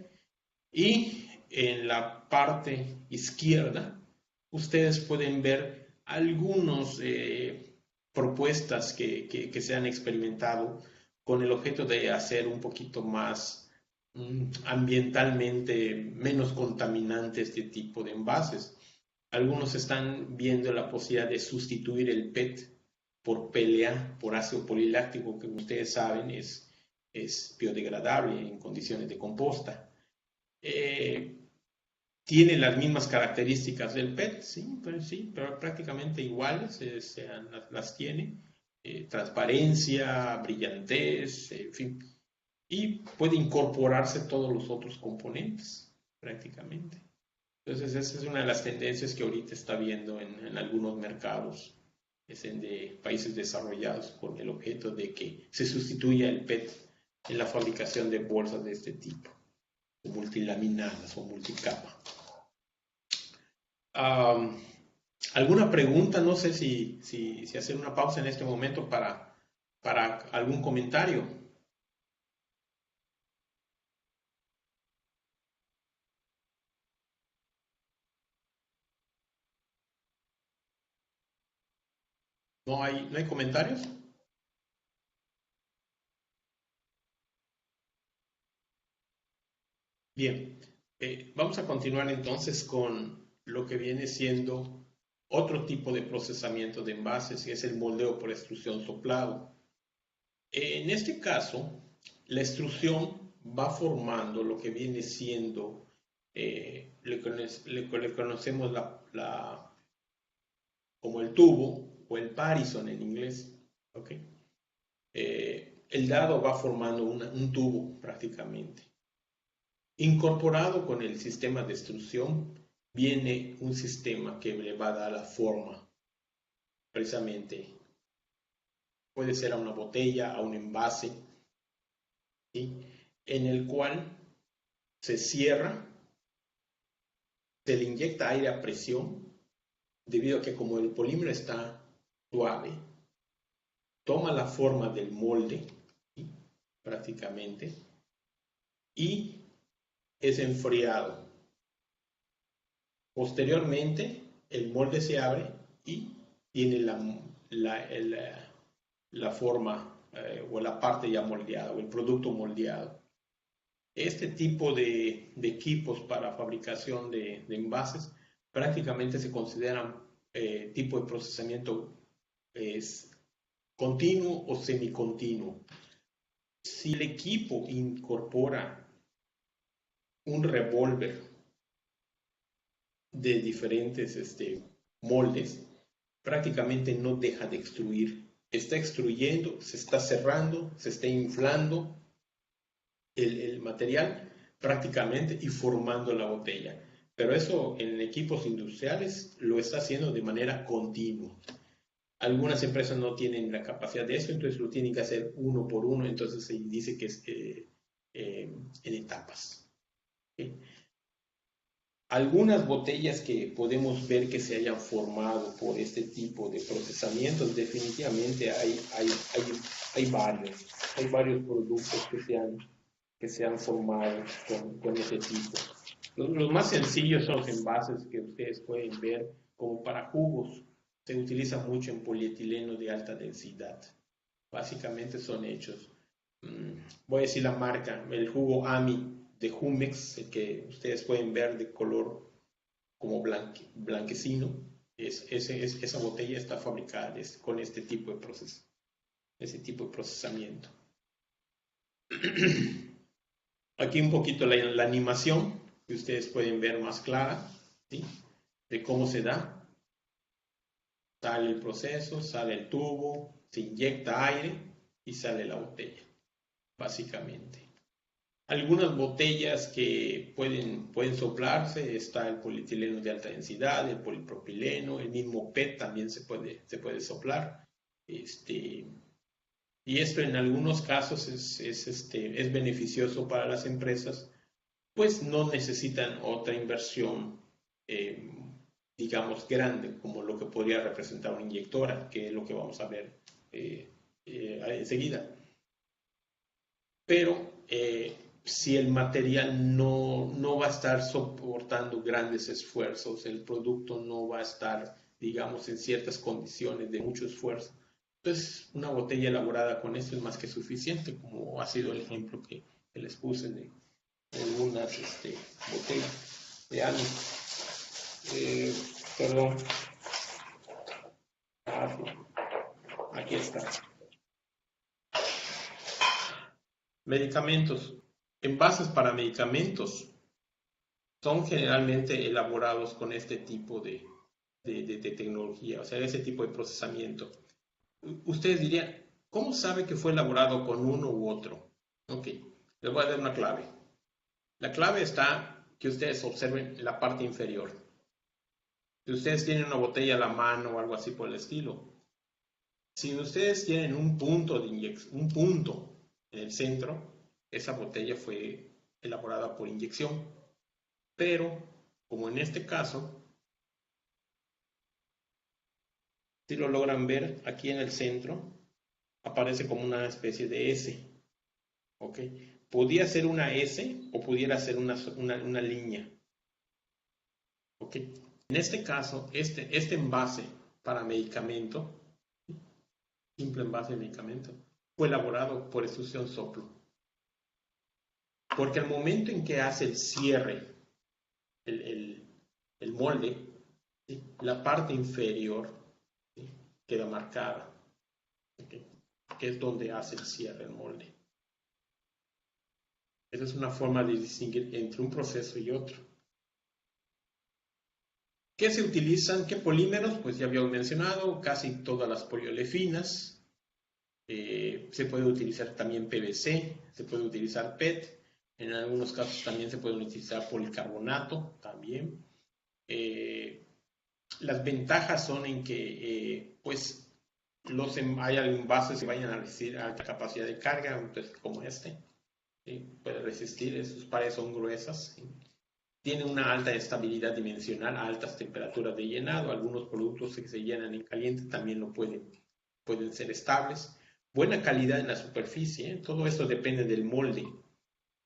Speaker 1: Y en la parte izquierda, ustedes pueden ver algunas propuestas que se han experimentado con el objeto de hacer un poquito más ambientalmente menos contaminante este tipo de envases. Algunos están viendo la posibilidad de sustituir el PET por PLA, por ácido poliláctico, que ustedes saben es biodegradable en condiciones de composta. Tiene las mismas características del PET, sí, pero prácticamente iguales, las tiene. Transparencia, brillantez, en fin. Y puede incorporarse todos los otros componentes, prácticamente. Entonces, esa es una de las tendencias que ahorita está viendo en algunos mercados, de países desarrollados, con el objeto de que se sustituya el PET en la fabricación de bolsas de este tipo, multilaminadas o multicapa. ¿Alguna pregunta? No sé si hacer una pausa en este momento para algún comentario. ¿No hay comentarios? Bien, vamos a continuar entonces con lo que viene siendo otro tipo de procesamiento de envases, y es el moldeo por extrusión soplado. En este caso, la extrusión va formando lo que viene siendo, le conocemos como el tubo o el parison en inglés. ¿Okay? El dado va formando un tubo prácticamente. Incorporado con el sistema de extrusión viene un sistema que le va a dar la forma, precisamente. Puede ser a una botella, a un envase, ¿sí? en el cual se cierra, se le inyecta aire a presión, debido a que como el polímero está suave, toma la forma del molde, ¿sí? Prácticamente, y es enfriado. Posteriormente, el molde se abre y tiene la forma o la parte ya moldeada o el producto moldeado. Este tipo de equipos para fabricación de envases prácticamente se consideran tipo de procesamiento continuo o semicontinuo. Si el equipo incorpora un revólver de diferentes moldes, prácticamente no deja de extruir. Está extruyendo, se está cerrando, se está inflando el material prácticamente y formando la botella. Pero eso en equipos industriales lo está haciendo de manera continua. Algunas empresas no tienen la capacidad de eso, entonces lo tienen que hacer uno por uno, entonces se dice que es en etapas. ¿Okay? Algunas botellas que podemos ver que se hayan formado por este tipo de procesamientos, definitivamente hay varios productos que se han formado con ese tipo. Los más sencillos son los envases que ustedes pueden ver como para jugos. Se utiliza mucho en polietileno de alta densidad. Básicamente son hechos. Voy a decir la marca, el jugo AMI de Jumex, el que ustedes pueden ver de color como blanquecino. Esa botella está fabricada con este tipo de proceso, ese tipo de procesamiento. Aquí un poquito la animación que ustedes pueden ver más clara, ¿sí? De cómo se da. Sale el proceso, sale el tubo, se inyecta aire y sale la botella, básicamente. Algunas botellas que pueden soplarse, está el polietileno de alta densidad, el polipropileno, el mismo PET también se puede soplar. Y esto en algunos casos es beneficioso para las empresas, pues no necesitan otra inversión, digamos, grande, como lo que podría representar una inyectora, que es lo que vamos a ver enseguida. Pero si el material no va a estar soportando grandes esfuerzos, el producto no va a estar, digamos, en ciertas condiciones de mucho esfuerzo, entonces una botella elaborada con esto es más que suficiente, como ha sido el ejemplo que les puse de algunas botellas de año. Perdón. Aquí está. Medicamentos. Envases para medicamentos son generalmente elaborados con este tipo de tecnología, o sea, ese tipo de procesamiento. Ustedes dirían, ¿cómo sabe que fue elaborado con uno u otro? Ok, les voy a dar una clave. La clave está que ustedes observen la parte inferior. Si ustedes tienen una botella a la mano o algo así por el estilo, si ustedes tienen un punto de inyección, un punto en el centro, esa botella fue elaborada por inyección. Pero, como en este caso, si lo logran ver, aquí en el centro aparece como una especie de S. ¿Ok? Podía ser una S o pudiera ser una línea. ¿Ok? En este caso, este envase para medicamento, simple envase de medicamento, fue elaborado por extrusión soplo. Porque al momento en que hace el cierre, el molde, ¿sí? La parte inferior, ¿sí? Queda marcada, ¿okay? Que es donde hace el cierre el molde. Esa es una forma de distinguir entre un proceso y otro. ¿Qué se utilizan? ¿Qué polímeros? Pues ya habíamos mencionado, casi todas las poliolefinas. Se puede utilizar también PVC, se puede utilizar PET. En algunos casos también se puede utilizar policarbonato, también. Las ventajas son en que, pues, hay envases que vayan a recibir alta capacidad de carga, entonces, como este. ¿sí? Puede resistir, sus paredes son gruesas, ¿sí? Tiene una alta estabilidad dimensional a altas temperaturas de llenado. Algunos productos que se llenan en caliente también pueden ser estables. Buena calidad en la superficie, todo esto depende del molde.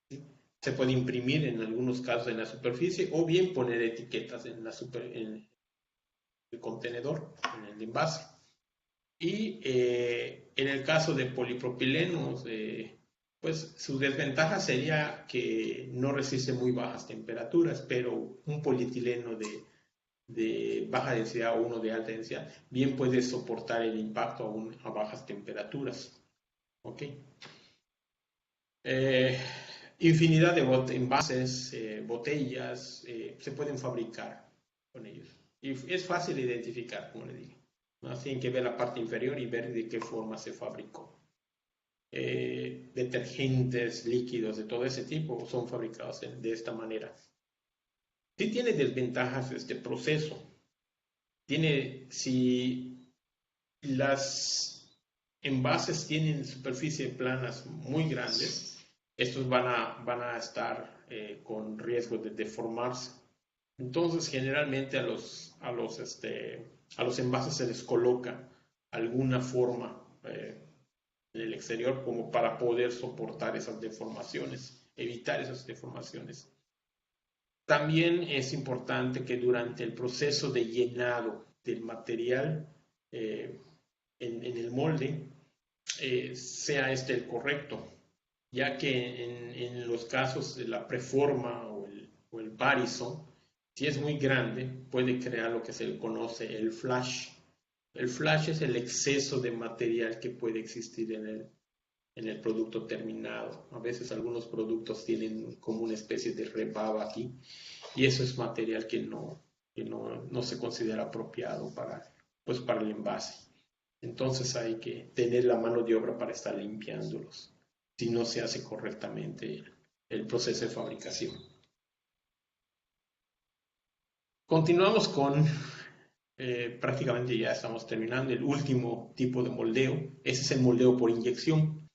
Speaker 1: ¿Sí? Se puede imprimir en algunos casos en la superficie o bien poner etiquetas en el contenedor, en el envase. Y en el caso de polipropilenos, pues su desventaja sería que no resiste muy bajas temperaturas, pero un polietileno de baja densidad o uno de alta densidad bien puede soportar el impacto aún a bajas temperaturas. ¿Ok? Infinidad de envases, botellas, se pueden fabricar con ellos. Y es fácil de identificar, como le dije. ¿No? Tienen que ver la parte inferior y ver de qué forma se fabricó. Detergentes, líquidos de todo ese tipo son fabricados de esta manera. Sí tiene desventajas este proceso. Si las envases tienen superficies planas muy grandes, estos van a estar con riesgo de deformarse. Entonces, generalmente a los envases se les coloca alguna forma en el exterior como para poder soportar esas deformaciones, evitar esas deformaciones. También es importante que durante el proceso de llenado del material en el molde sea el correcto, ya que en los casos de la preforma o el Barison, si es muy grande, puede crear lo que se le conoce el flash. El flash es el exceso de material que puede existir en el producto terminado. A veces algunos productos tienen como una especie de rebaba aquí, y eso es material que no se considera apropiado para el envase. Entonces hay que tener la mano de obra para estar limpiándolos, si no se hace correctamente el proceso de fabricación. Continuamos con, prácticamente ya estamos terminando, el último tipo de moldeo. Ese es el moldeo por inyección.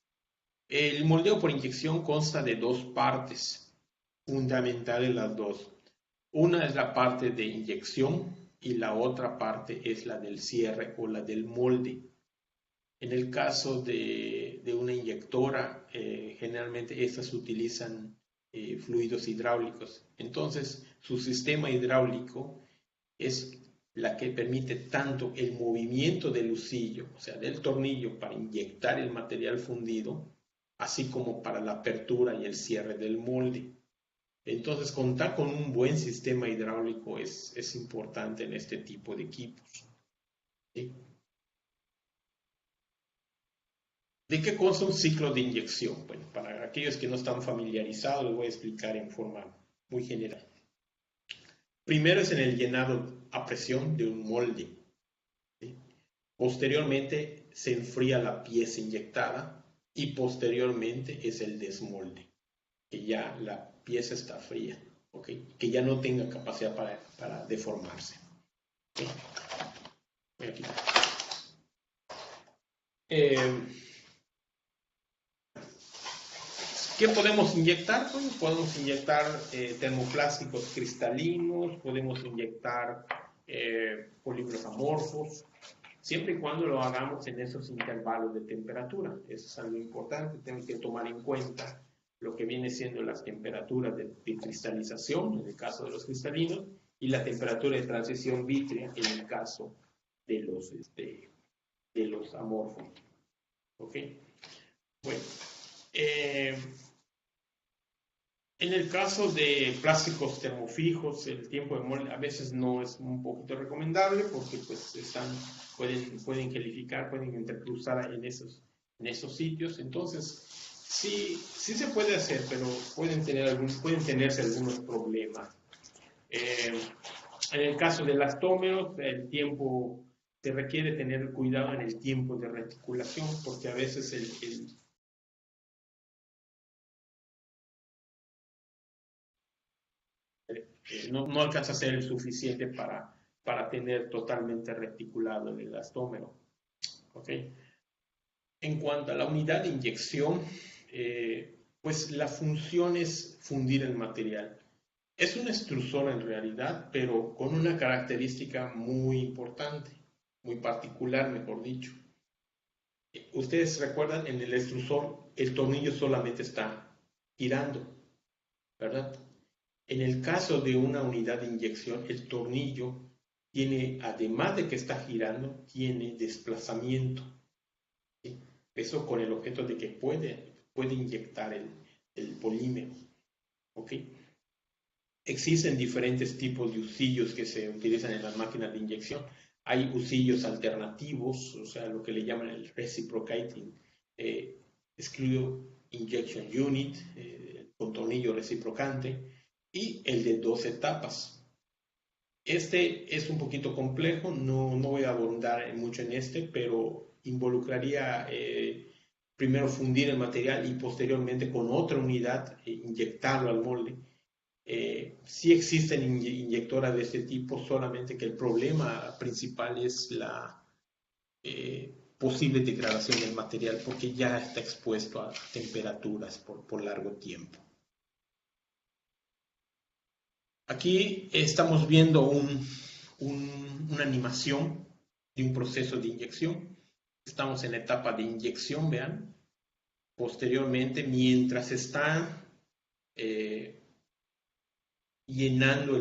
Speaker 1: El moldeo por inyección consta de dos partes, fundamentales las dos. Una es la parte de inyección y la otra parte es la del cierre o la del molde. En el caso de una inyectora, generalmente estas utilizan fluidos hidráulicos. Entonces, su sistema hidráulico es la que permite tanto el movimiento del husillo, o sea, del tornillo para inyectar el material fundido, así como para la apertura y el cierre del molde. Entonces, contar con un buen sistema hidráulico es importante en este tipo de equipos. ¿Sí? ¿De qué consta un ciclo de inyección? Bueno, para aquellos que no están familiarizados, les voy a explicar en forma muy general. Primero es en el llenado a presión de un molde. ¿Sí? Posteriormente se enfría la pieza inyectada y posteriormente es el desmolde, que ya la pieza está fría, ¿okay? Que ya no tenga capacidad para deformarse. ¿Okay? Aquí. ¿Qué podemos inyectar? Bueno, podemos inyectar termoplásticos cristalinos, podemos inyectar polímeros amorfos, siempre y cuando lo hagamos en esos intervalos de temperatura. Eso es algo importante, tenemos que tomar en cuenta lo que viene siendo las temperaturas de cristalización, en el caso de los cristalinos, y la temperatura de transición vítrea en el caso de los amorfos. ¿Ok? Bueno. En el caso de plásticos termofijos, el tiempo de molde a veces no es un poquito recomendable porque pues pueden gelificar, pueden intercruzar en esos sitios. Entonces, sí se puede hacer, pero pueden tenerse algunos problemas. En el caso de elastómeros, el tiempo se requiere tener cuidado en el tiempo de reticulación porque a veces no alcanza a ser el suficiente para tener totalmente reticulado el elastómero. ¿Okay? En cuanto a la unidad de inyección, Pues la función es fundir el material. Es un extrusor en realidad, pero con una característica muy importante, muy particular, mejor dicho. Ustedes recuerdan, en el extrusor el tornillo solamente está girando, ¿verdad? En el caso de una unidad de inyección, el tornillo tiene, además de que está girando, tiene desplazamiento, ¿sí? Eso con el objeto de que puede inyectar el polímero, ¿ok? Existen diferentes tipos de usillos que se utilizan en las máquinas de inyección. Hay usillos alternativos, o sea, lo que le llaman el reciprocating screw injection unit, con tornillo reciprocante, y el de 2 etapas. Este es un poquito complejo, no voy a abundar mucho en este, pero involucraría primero fundir el material y posteriormente con otra unidad inyectarlo al molde. Sí existen inyectoras de este tipo, solamente que el problema principal es la posible degradación del material porque ya está expuesto a temperaturas por largo tiempo. Aquí estamos viendo una animación de un proceso de inyección. Estamos en la etapa de inyección, vean. Posteriormente, mientras está llenando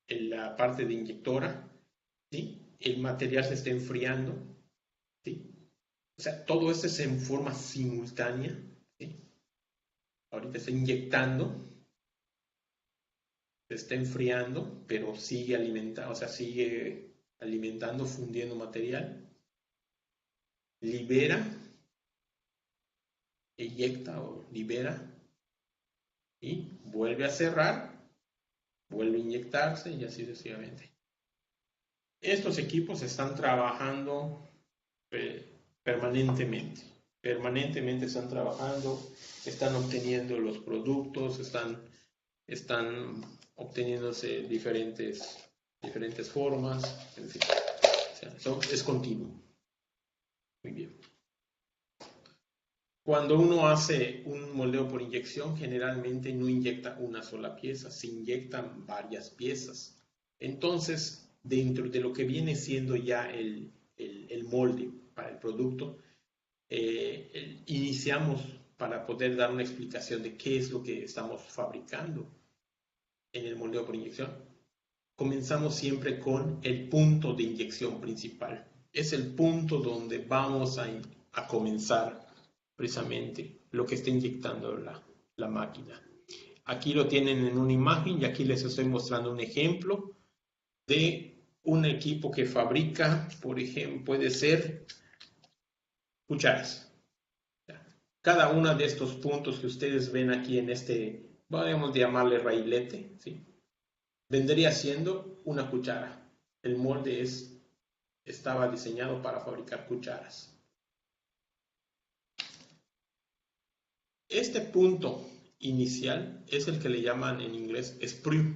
Speaker 1: la parte de inyectora, ¿sí? El material se está enfriando, ¿sí? O sea, todo esto es en forma simultánea, ¿sí? Ahorita está inyectando, se está enfriando, pero sigue alimentando, o sea, sigue alimentando, fundiendo material, libera, eyecta o libera, y vuelve a cerrar, vuelve a inyectarse y así sucesivamente. Estos equipos están trabajando permanentemente. Permanentemente están trabajando, están obteniendo los productos, están obteniéndose diferentes formas, en fin. O sea, eso es continuo. Muy bien. Cuando uno hace un moldeo por inyección, generalmente no inyecta una sola pieza, se inyectan varias piezas. Entonces, dentro de lo que viene siendo ya el molde para el producto, iniciamos para poder dar una explicación de qué es lo que estamos fabricando en el moldeo por inyección. Comenzamos siempre con el punto de inyección principal. Es el punto donde vamos a comenzar precisamente lo que está inyectando la máquina. Aquí lo tienen en una imagen y aquí les estoy mostrando un ejemplo de un equipo que fabrica, por ejemplo, puede ser cucharas. Cada uno de estos puntos que ustedes ven aquí en este, podemos llamarle railete, ¿sí? Vendría siendo una cuchara. El molde estaba diseñado para fabricar cucharas. Este punto inicial es el que le llaman en inglés sprue.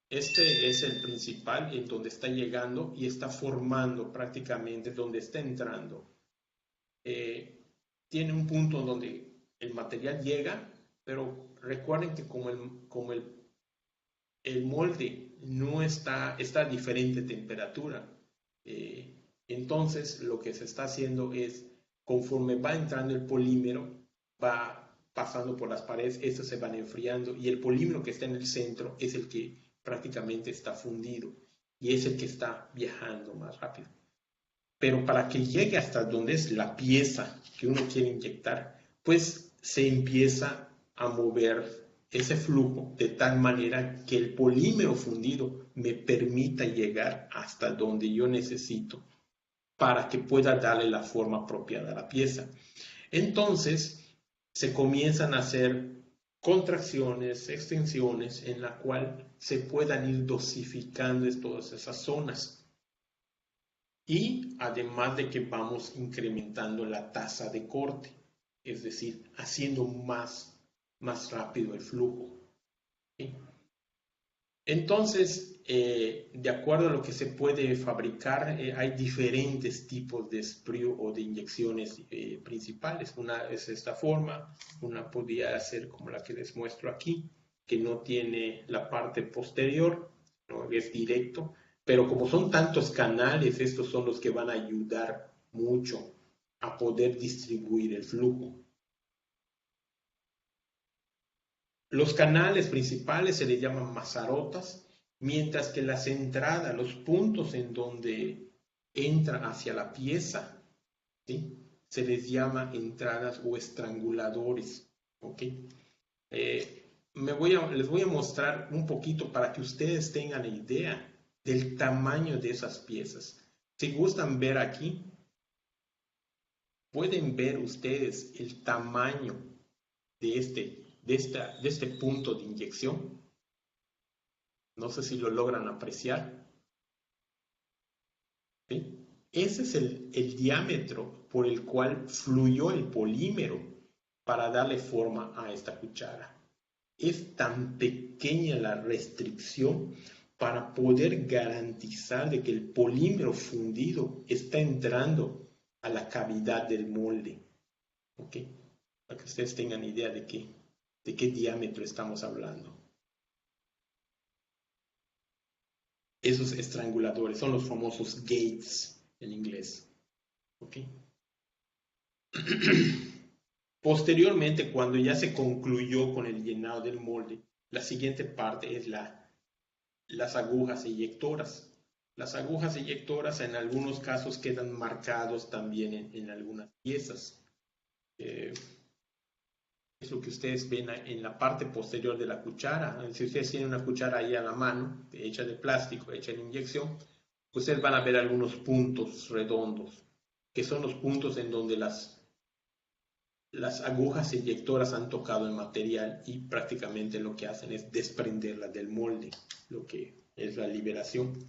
Speaker 1: Este es el principal en donde está llegando y está formando prácticamente donde está entrando. Tiene un punto donde el material llega, pero recuerden que como el molde no está a diferente temperatura, entonces lo que se está haciendo es, conforme va entrando el polímero, va pasando por las paredes, estos se van enfriando y el polímero que está en el centro es el que prácticamente está fundido y es el que está viajando más rápido. Pero para que llegue hasta donde es la pieza que uno quiere inyectar, pues se empieza a mover ese flujo de tal manera que el polímero fundido me permita llegar hasta donde yo necesito para que pueda darle la forma apropiada a la pieza. Entonces se comienzan a hacer contracciones, extensiones en la cual se puedan ir dosificando todas esas zonas. Y además de que vamos incrementando la tasa de corte, es decir, haciendo más rápido el flujo. ¿Sí? Entonces, de acuerdo a lo que se puede fabricar, hay diferentes tipos de sprue o de inyecciones principales. Una es esta forma, una podría ser como la que les muestro aquí, que no tiene la parte posterior, no es directo, pero como son tantos canales, estos son los que van a ayudar mucho a poder distribuir el flujo. Los canales principales se les llaman mazarotas, mientras que las entradas, los puntos en donde entra hacia la pieza, ¿sí?, se les llama entradas o estranguladores. ¿Okay? Les voy a mostrar un poquito para que ustedes tengan idea del tamaño de esas piezas. Si gustan ver aquí, pueden ver ustedes el tamaño de este punto de inyección. No sé si lo logran apreciar. ¿Sí? Ese es el diámetro por el cual fluyó el polímero para darle forma a esta cuchara. Es tan pequeña la restricción para poder garantizar de que el polímero fundido está entrando a la cavidad del molde. ¿Ok? Para que ustedes tengan idea de qué diámetro estamos hablando. Esos estranguladores son los famosos gates en inglés. ¿Ok? Posteriormente, cuando ya se concluyó con el llenado del molde, la siguiente parte es las agujas eyectoras. Las agujas eyectoras en algunos casos quedan marcados también en algunas piezas. Es lo que ustedes ven en la parte posterior de la cuchara. Si ustedes tienen una cuchara ahí a la mano, hecha de plástico, hecha en inyección, ustedes van a ver algunos puntos redondos, que son los puntos en donde las agujas eyectoras han tocado el material y prácticamente lo que hacen es desprenderla del molde, lo que es la liberación.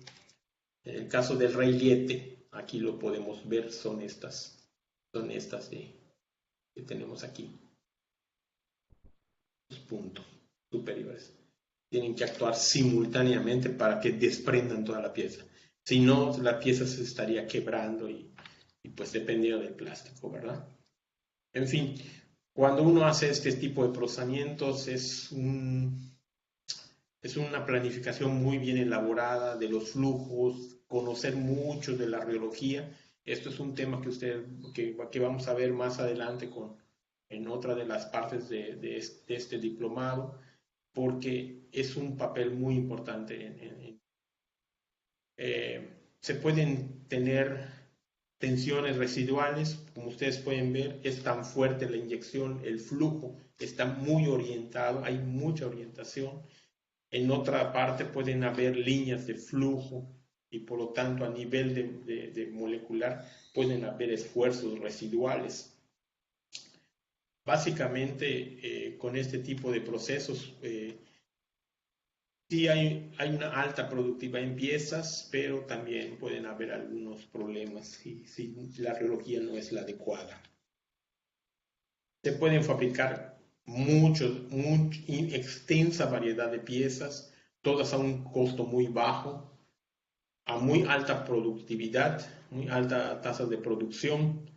Speaker 1: En el caso del railete, aquí lo podemos ver, son estas que tenemos aquí. Los puntos superiores tienen que actuar simultáneamente para que desprendan toda la pieza. Si no, la pieza se estaría quebrando y pues dependiendo del plástico, ¿verdad? En fin, cuando uno hace este tipo de procesamientos es una planificación muy bien elaborada de los flujos, conocer mucho de la rheología. Esto es un tema que vamos a ver más adelante en otra de las partes de este diplomado, porque es un papel muy importante. Se pueden tener tensiones residuales, como ustedes pueden ver, es tan fuerte la inyección, el flujo está muy orientado, hay mucha orientación. En otra parte pueden haber líneas de flujo y por lo tanto a nivel de molecular pueden haber esfuerzos residuales. Básicamente con este tipo de procesos sí hay una alta productividad en piezas, pero también pueden haber algunos problemas si la rheología no es la adecuada. Se pueden fabricar extensa variedad de piezas, todas a un costo muy bajo, a muy alta productividad, muy alta tasa de producción.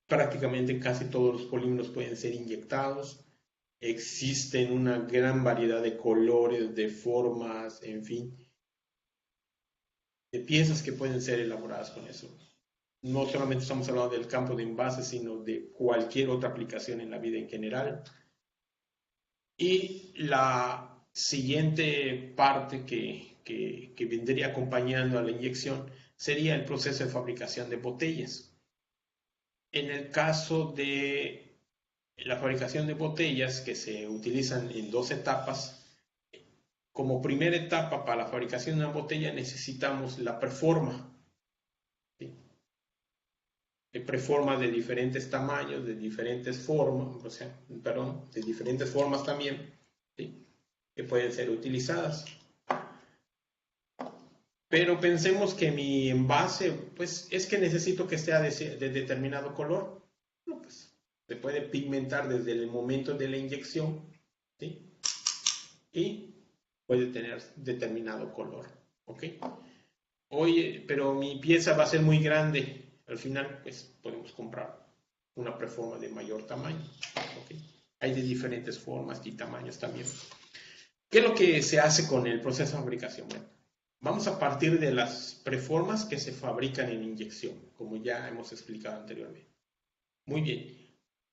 Speaker 1: Prácticamente casi todos los polímeros pueden ser inyectados. Existen una gran variedad de colores, de formas, en fin, de piezas que pueden ser elaboradas con eso. No solamente estamos hablando del campo de envases, sino de cualquier otra aplicación en la vida en general. Y la siguiente parte que vendría acompañando a la inyección sería el proceso de fabricación de botellas. En el caso de la fabricación de botellas, que se utilizan en 2 etapas, como primera etapa para la fabricación de una botella necesitamos la preforma. ¿Sí? Preforma de diferentes tamaños, de diferentes formas, de diferentes formas también, ¿sí?, que pueden ser utilizadas. Pero pensemos que mi envase, pues es que necesito que sea de determinado color. No, pues se puede pigmentar desde el momento de la inyección, ¿sí? Y puede tener determinado color. ¿Ok? Oye, pero mi pieza va a ser muy grande. Al final, pues podemos comprar una preforma de mayor tamaño. ¿Ok? Hay de diferentes formas y tamaños también. ¿Qué es lo que se hace con el proceso de fabricación? Bueno, vamos a partir de las preformas que se fabrican en inyección, como ya hemos explicado anteriormente. Muy bien.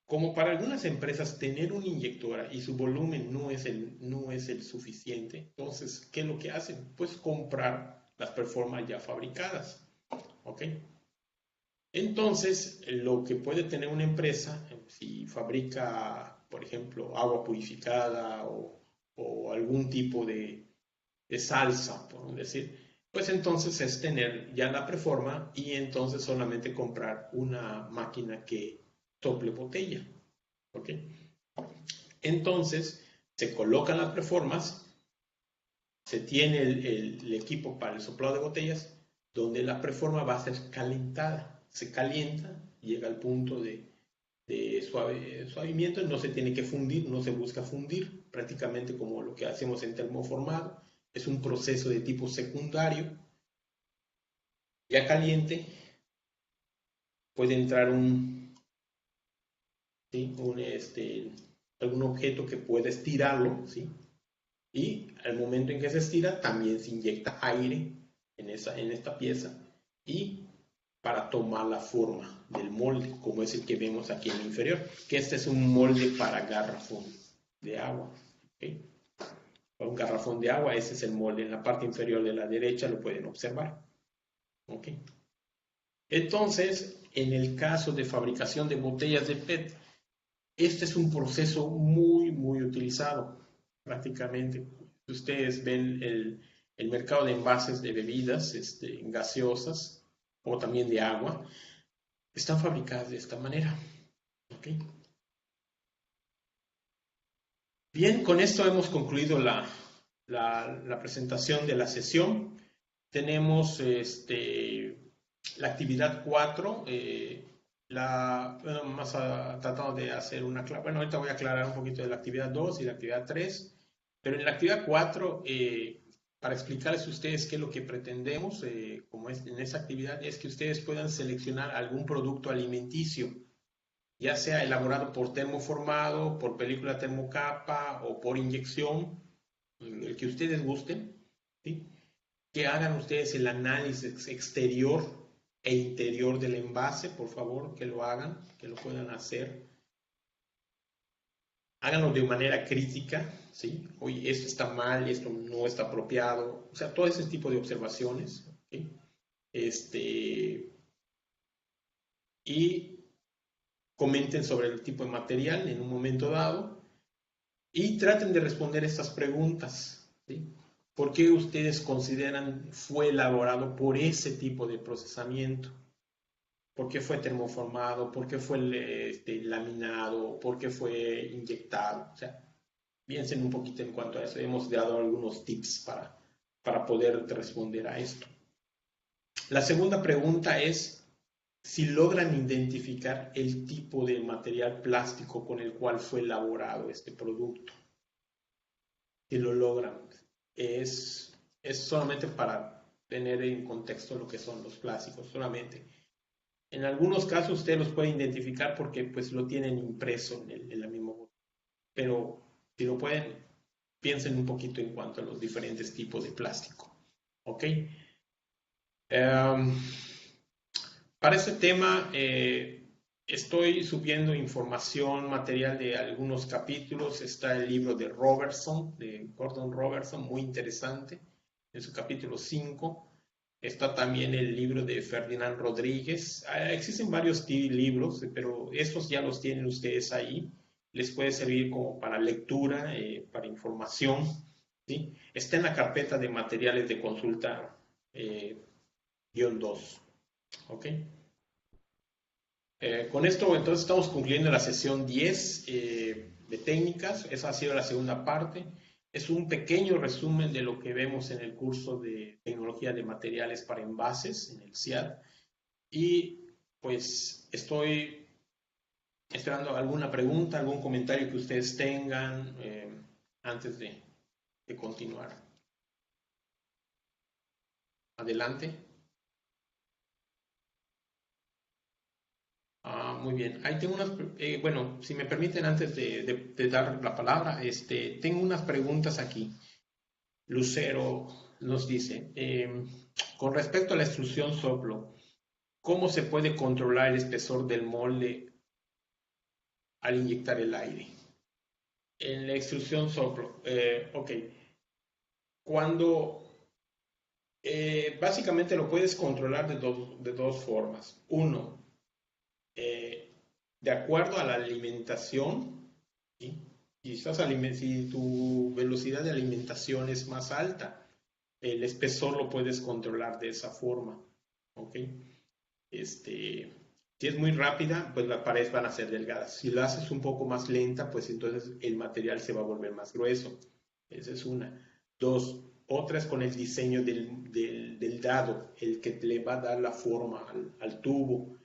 Speaker 1: Como para algunas empresas tener una inyectora y su volumen no es el suficiente, entonces, ¿qué es lo que hacen? Pues comprar las preformas ya fabricadas. ¿Ok? Entonces, lo que puede tener una empresa, si fabrica, por ejemplo, agua purificada o algún tipo de salsa, por decir, pues entonces es tener ya la preforma y entonces solamente comprar una máquina que tople botella. ¿Ok? Entonces, se colocan las preformas, se tiene el equipo para el soplado de botellas, donde la preforma va a ser calentada. Se calienta, llega al punto de suavimiento, no se tiene que fundir, no se busca fundir, prácticamente como lo que hacemos en termoformado. Es un proceso de tipo secundario. Ya caliente, puede entrar ¿sí? algún objeto que pueda estirarlo, ¿sí? Y al momento en que se estira, también se inyecta aire en esta pieza y para tomar la forma del molde, como es el que vemos aquí en el inferior, que este es un molde para garrafón de agua. ¿Okay? Para un garrafón de agua, ese es el molde. En la parte inferior de la derecha lo pueden observar. ¿Okay? Entonces, en el caso de fabricación de botellas de PET, este es un proceso muy, muy utilizado prácticamente. Ustedes ven el mercado de envases de bebidas gaseosas o también de agua, están fabricadas de esta manera. ¿Okay? Bien, con esto hemos concluido la presentación de la sesión. Tenemos la actividad 4. Más tratado de hacer bueno, ahorita voy a aclarar un poquito de la actividad 2 y la actividad 3, pero en la actividad 4, para explicarles a ustedes qué es lo que pretendemos, como es en esa actividad, es que ustedes puedan seleccionar algún producto alimenticio, ya sea elaborado por termoformado, por película termocapa o por inyección, el que ustedes gusten, ¿sí? Que hagan ustedes el análisis exterior e interior del envase, por favor, que lo hagan, que lo puedan hacer. Háganlo de manera crítica, ¿sí? Oye, esto está mal, esto no está apropiado, o sea, todo ese tipo de observaciones, ¿sí? Y comenten sobre el tipo de material en un momento dado y traten de responder estas preguntas, ¿sí? ¿Por qué ustedes consideran fue elaborado por ese tipo de procesamiento? ¿Por qué fue termoformado? ¿Por qué fue laminado? ¿Por qué fue inyectado? O sea, piensen un poquito en cuanto a eso. Hemos dado algunos tips para poder responder a esto. La segunda pregunta es si logran identificar el tipo de material plástico con el cual fue elaborado este producto. Si lo logran, es solamente para tener en contexto lo que son los plásticos, solamente. En algunos casos usted los puede identificar porque pues lo tienen impreso en la misma botella. Pero si lo pueden, piensen un poquito en cuanto a los diferentes tipos de plástico. ¿Ok? Para este tema estoy subiendo información, material de algunos capítulos. Está el libro de Robertson, de Gordon Robertson, muy interesante, en su capítulo 5. Está también el libro de Ferdinand Rodríguez. Existen varios libros, pero estos ya los tienen ustedes ahí. Les puede servir como para lectura, para información, ¿sí? Está en la carpeta de materiales de consulta guión 2. ¿Ok? Con esto entonces estamos concluyendo la sesión 10 de técnicas. Esa ha sido la segunda parte. Es un pequeño resumen de lo que vemos en el curso de tecnología de materiales para envases en el CIAD. Y pues estoy esperando alguna pregunta, algún comentario que ustedes tengan antes de continuar. Adelante. Muy bien. Ahí tengo unas, bueno, si me permiten, antes de dar la palabra, tengo unas preguntas aquí. Lucero nos dice, con respecto a la extrusión soplo, ¿cómo se puede controlar el espesor del molde al inyectar el aire? En la extrusión soplo, ok. Cuando básicamente lo puedes controlar de dos formas. Uno, de acuerdo a la alimentación, ¿sí? Si tu velocidad de alimentación es más alta, el espesor lo puedes controlar de esa forma, ¿ok? Si es muy rápida, pues las paredes van a ser delgadas. Si la haces un poco más lenta, pues entonces el material se va a volver más grueso. Esa es una. Dos, otra es con el diseño del dado, el que le va a dar la forma al tubo.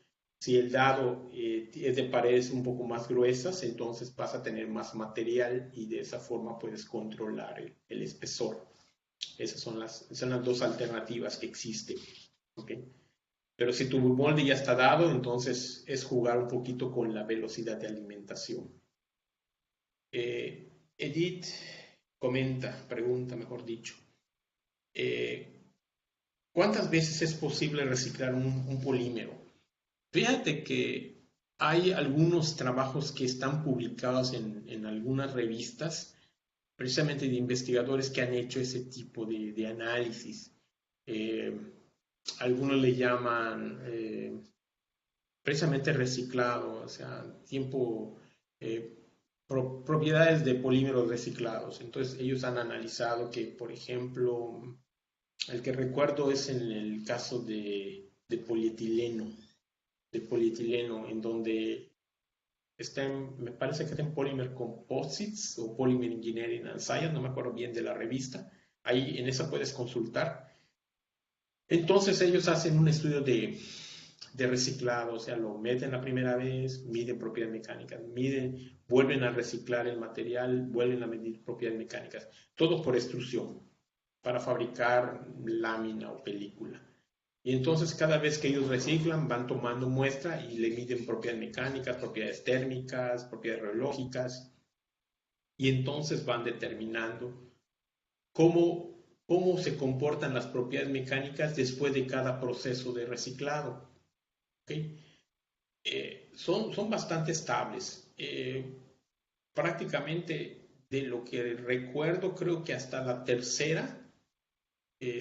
Speaker 1: Si el dado es de paredes un poco más gruesas, entonces vas a tener más material y de esa forma puedes controlar el espesor. Esas son las dos alternativas que existen. ¿Okay? Pero si tu molde ya está dado, entonces es jugar un poquito con la velocidad de alimentación. Edith pregunta, mejor dicho. ¿Cuántas veces es posible reciclar un polímero? Fíjate que hay algunos trabajos que están publicados en algunas revistas, precisamente de investigadores que han hecho ese tipo de análisis. Algunos le llaman precisamente reciclado, o sea, propiedades de polímeros reciclados. Entonces ellos han analizado que, por ejemplo, el que recuerdo es en el caso de polietileno, en donde me parece que está en Polymer Composites o Polymer Engineering and Science, no me acuerdo bien de la revista. Ahí en esa puedes consultar. Entonces ellos hacen un estudio de reciclado, o sea, lo meten la primera vez, miden propiedades mecánicas, vuelven a reciclar el material, vuelven a medir propiedades mecánicas, todo por extrusión, para fabricar lámina o película. Y entonces cada vez que ellos reciclan van tomando muestra y le miden propiedades mecánicas, propiedades térmicas, propiedades radiológicas, y entonces van determinando cómo se comportan las propiedades mecánicas después de cada proceso de reciclado. ¿Okay? Son bastante estables. Prácticamente de lo que recuerdo, creo que hasta la tercera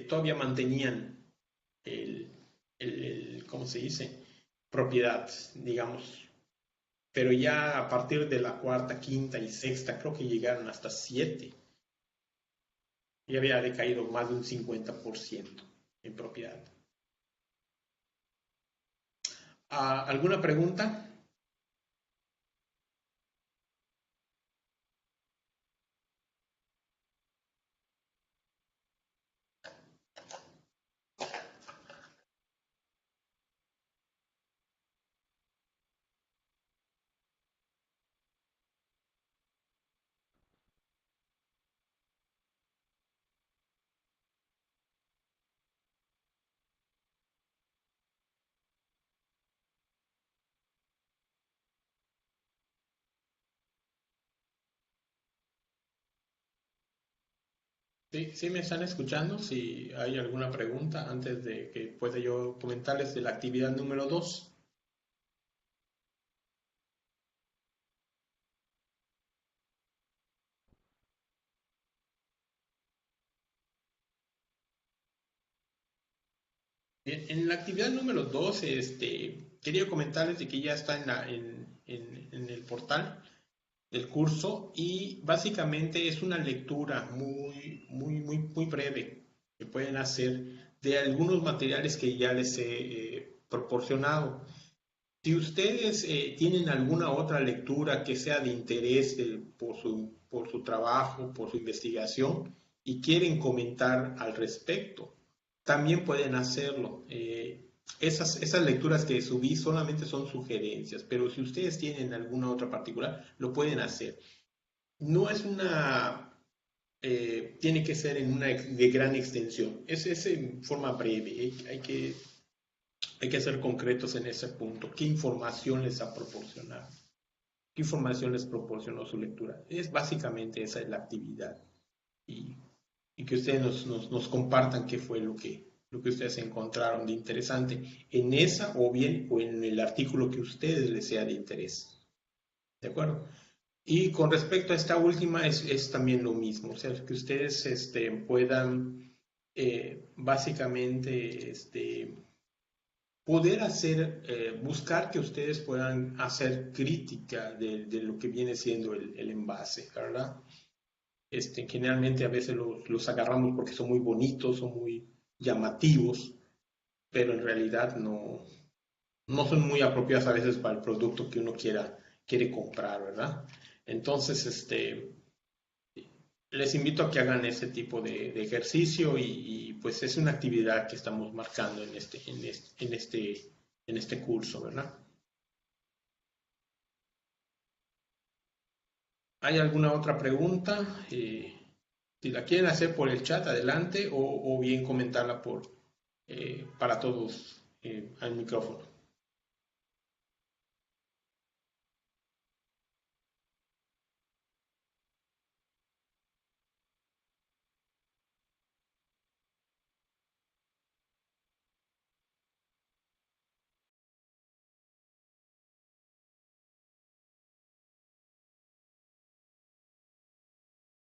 Speaker 1: todavía mantenían ¿cómo se dice? Propiedad, digamos. Pero ya a partir de la cuarta, quinta y sexta, creo que llegaron hasta 7. Y había decaído más de un 50% en propiedad. ¿Alguna pregunta? Sí, sí me están escuchando. Si hay alguna pregunta antes de que pueda yo comentarles de la actividad número 2. Bien, en la actividad número 2, quería comentarles de que ya está en el portal del curso y básicamente es una lectura muy breve que pueden hacer de algunos materiales que ya les he proporcionado. Si ustedes tienen alguna otra lectura que sea de interés por su trabajo, por su investigación y quieren comentar al respecto, también pueden hacerlo. Esas lecturas que subí solamente son sugerencias, pero si ustedes tienen alguna otra particular, lo pueden hacer. No es una tiene que ser de gran extensión. Es en forma breve, hay que ser concretos en ese punto. ¿Qué información les ha proporcionado? ¿Qué información les proporcionó su lectura? Es básicamente esa es la actividad. Y que ustedes nos compartan qué fue lo que ustedes encontraron de interesante en esa o en el artículo que a ustedes les sea de interés. ¿De acuerdo? Y con respecto a esta última es también lo mismo, o sea, que ustedes puedan básicamente poder buscar que ustedes puedan hacer crítica de lo que viene siendo el envase, ¿verdad? Generalmente a veces los agarramos porque son muy bonitos, son muy llamativos, pero en realidad no son muy apropiados a veces para el producto que uno quiere comprar, ¿verdad? Entonces, les invito a que hagan ese tipo de ejercicio y pues es una actividad que estamos marcando en este curso, ¿verdad? ¿Hay alguna otra pregunta? Si la quieren hacer por el chat, adelante, o bien comentarla para todos al micrófono.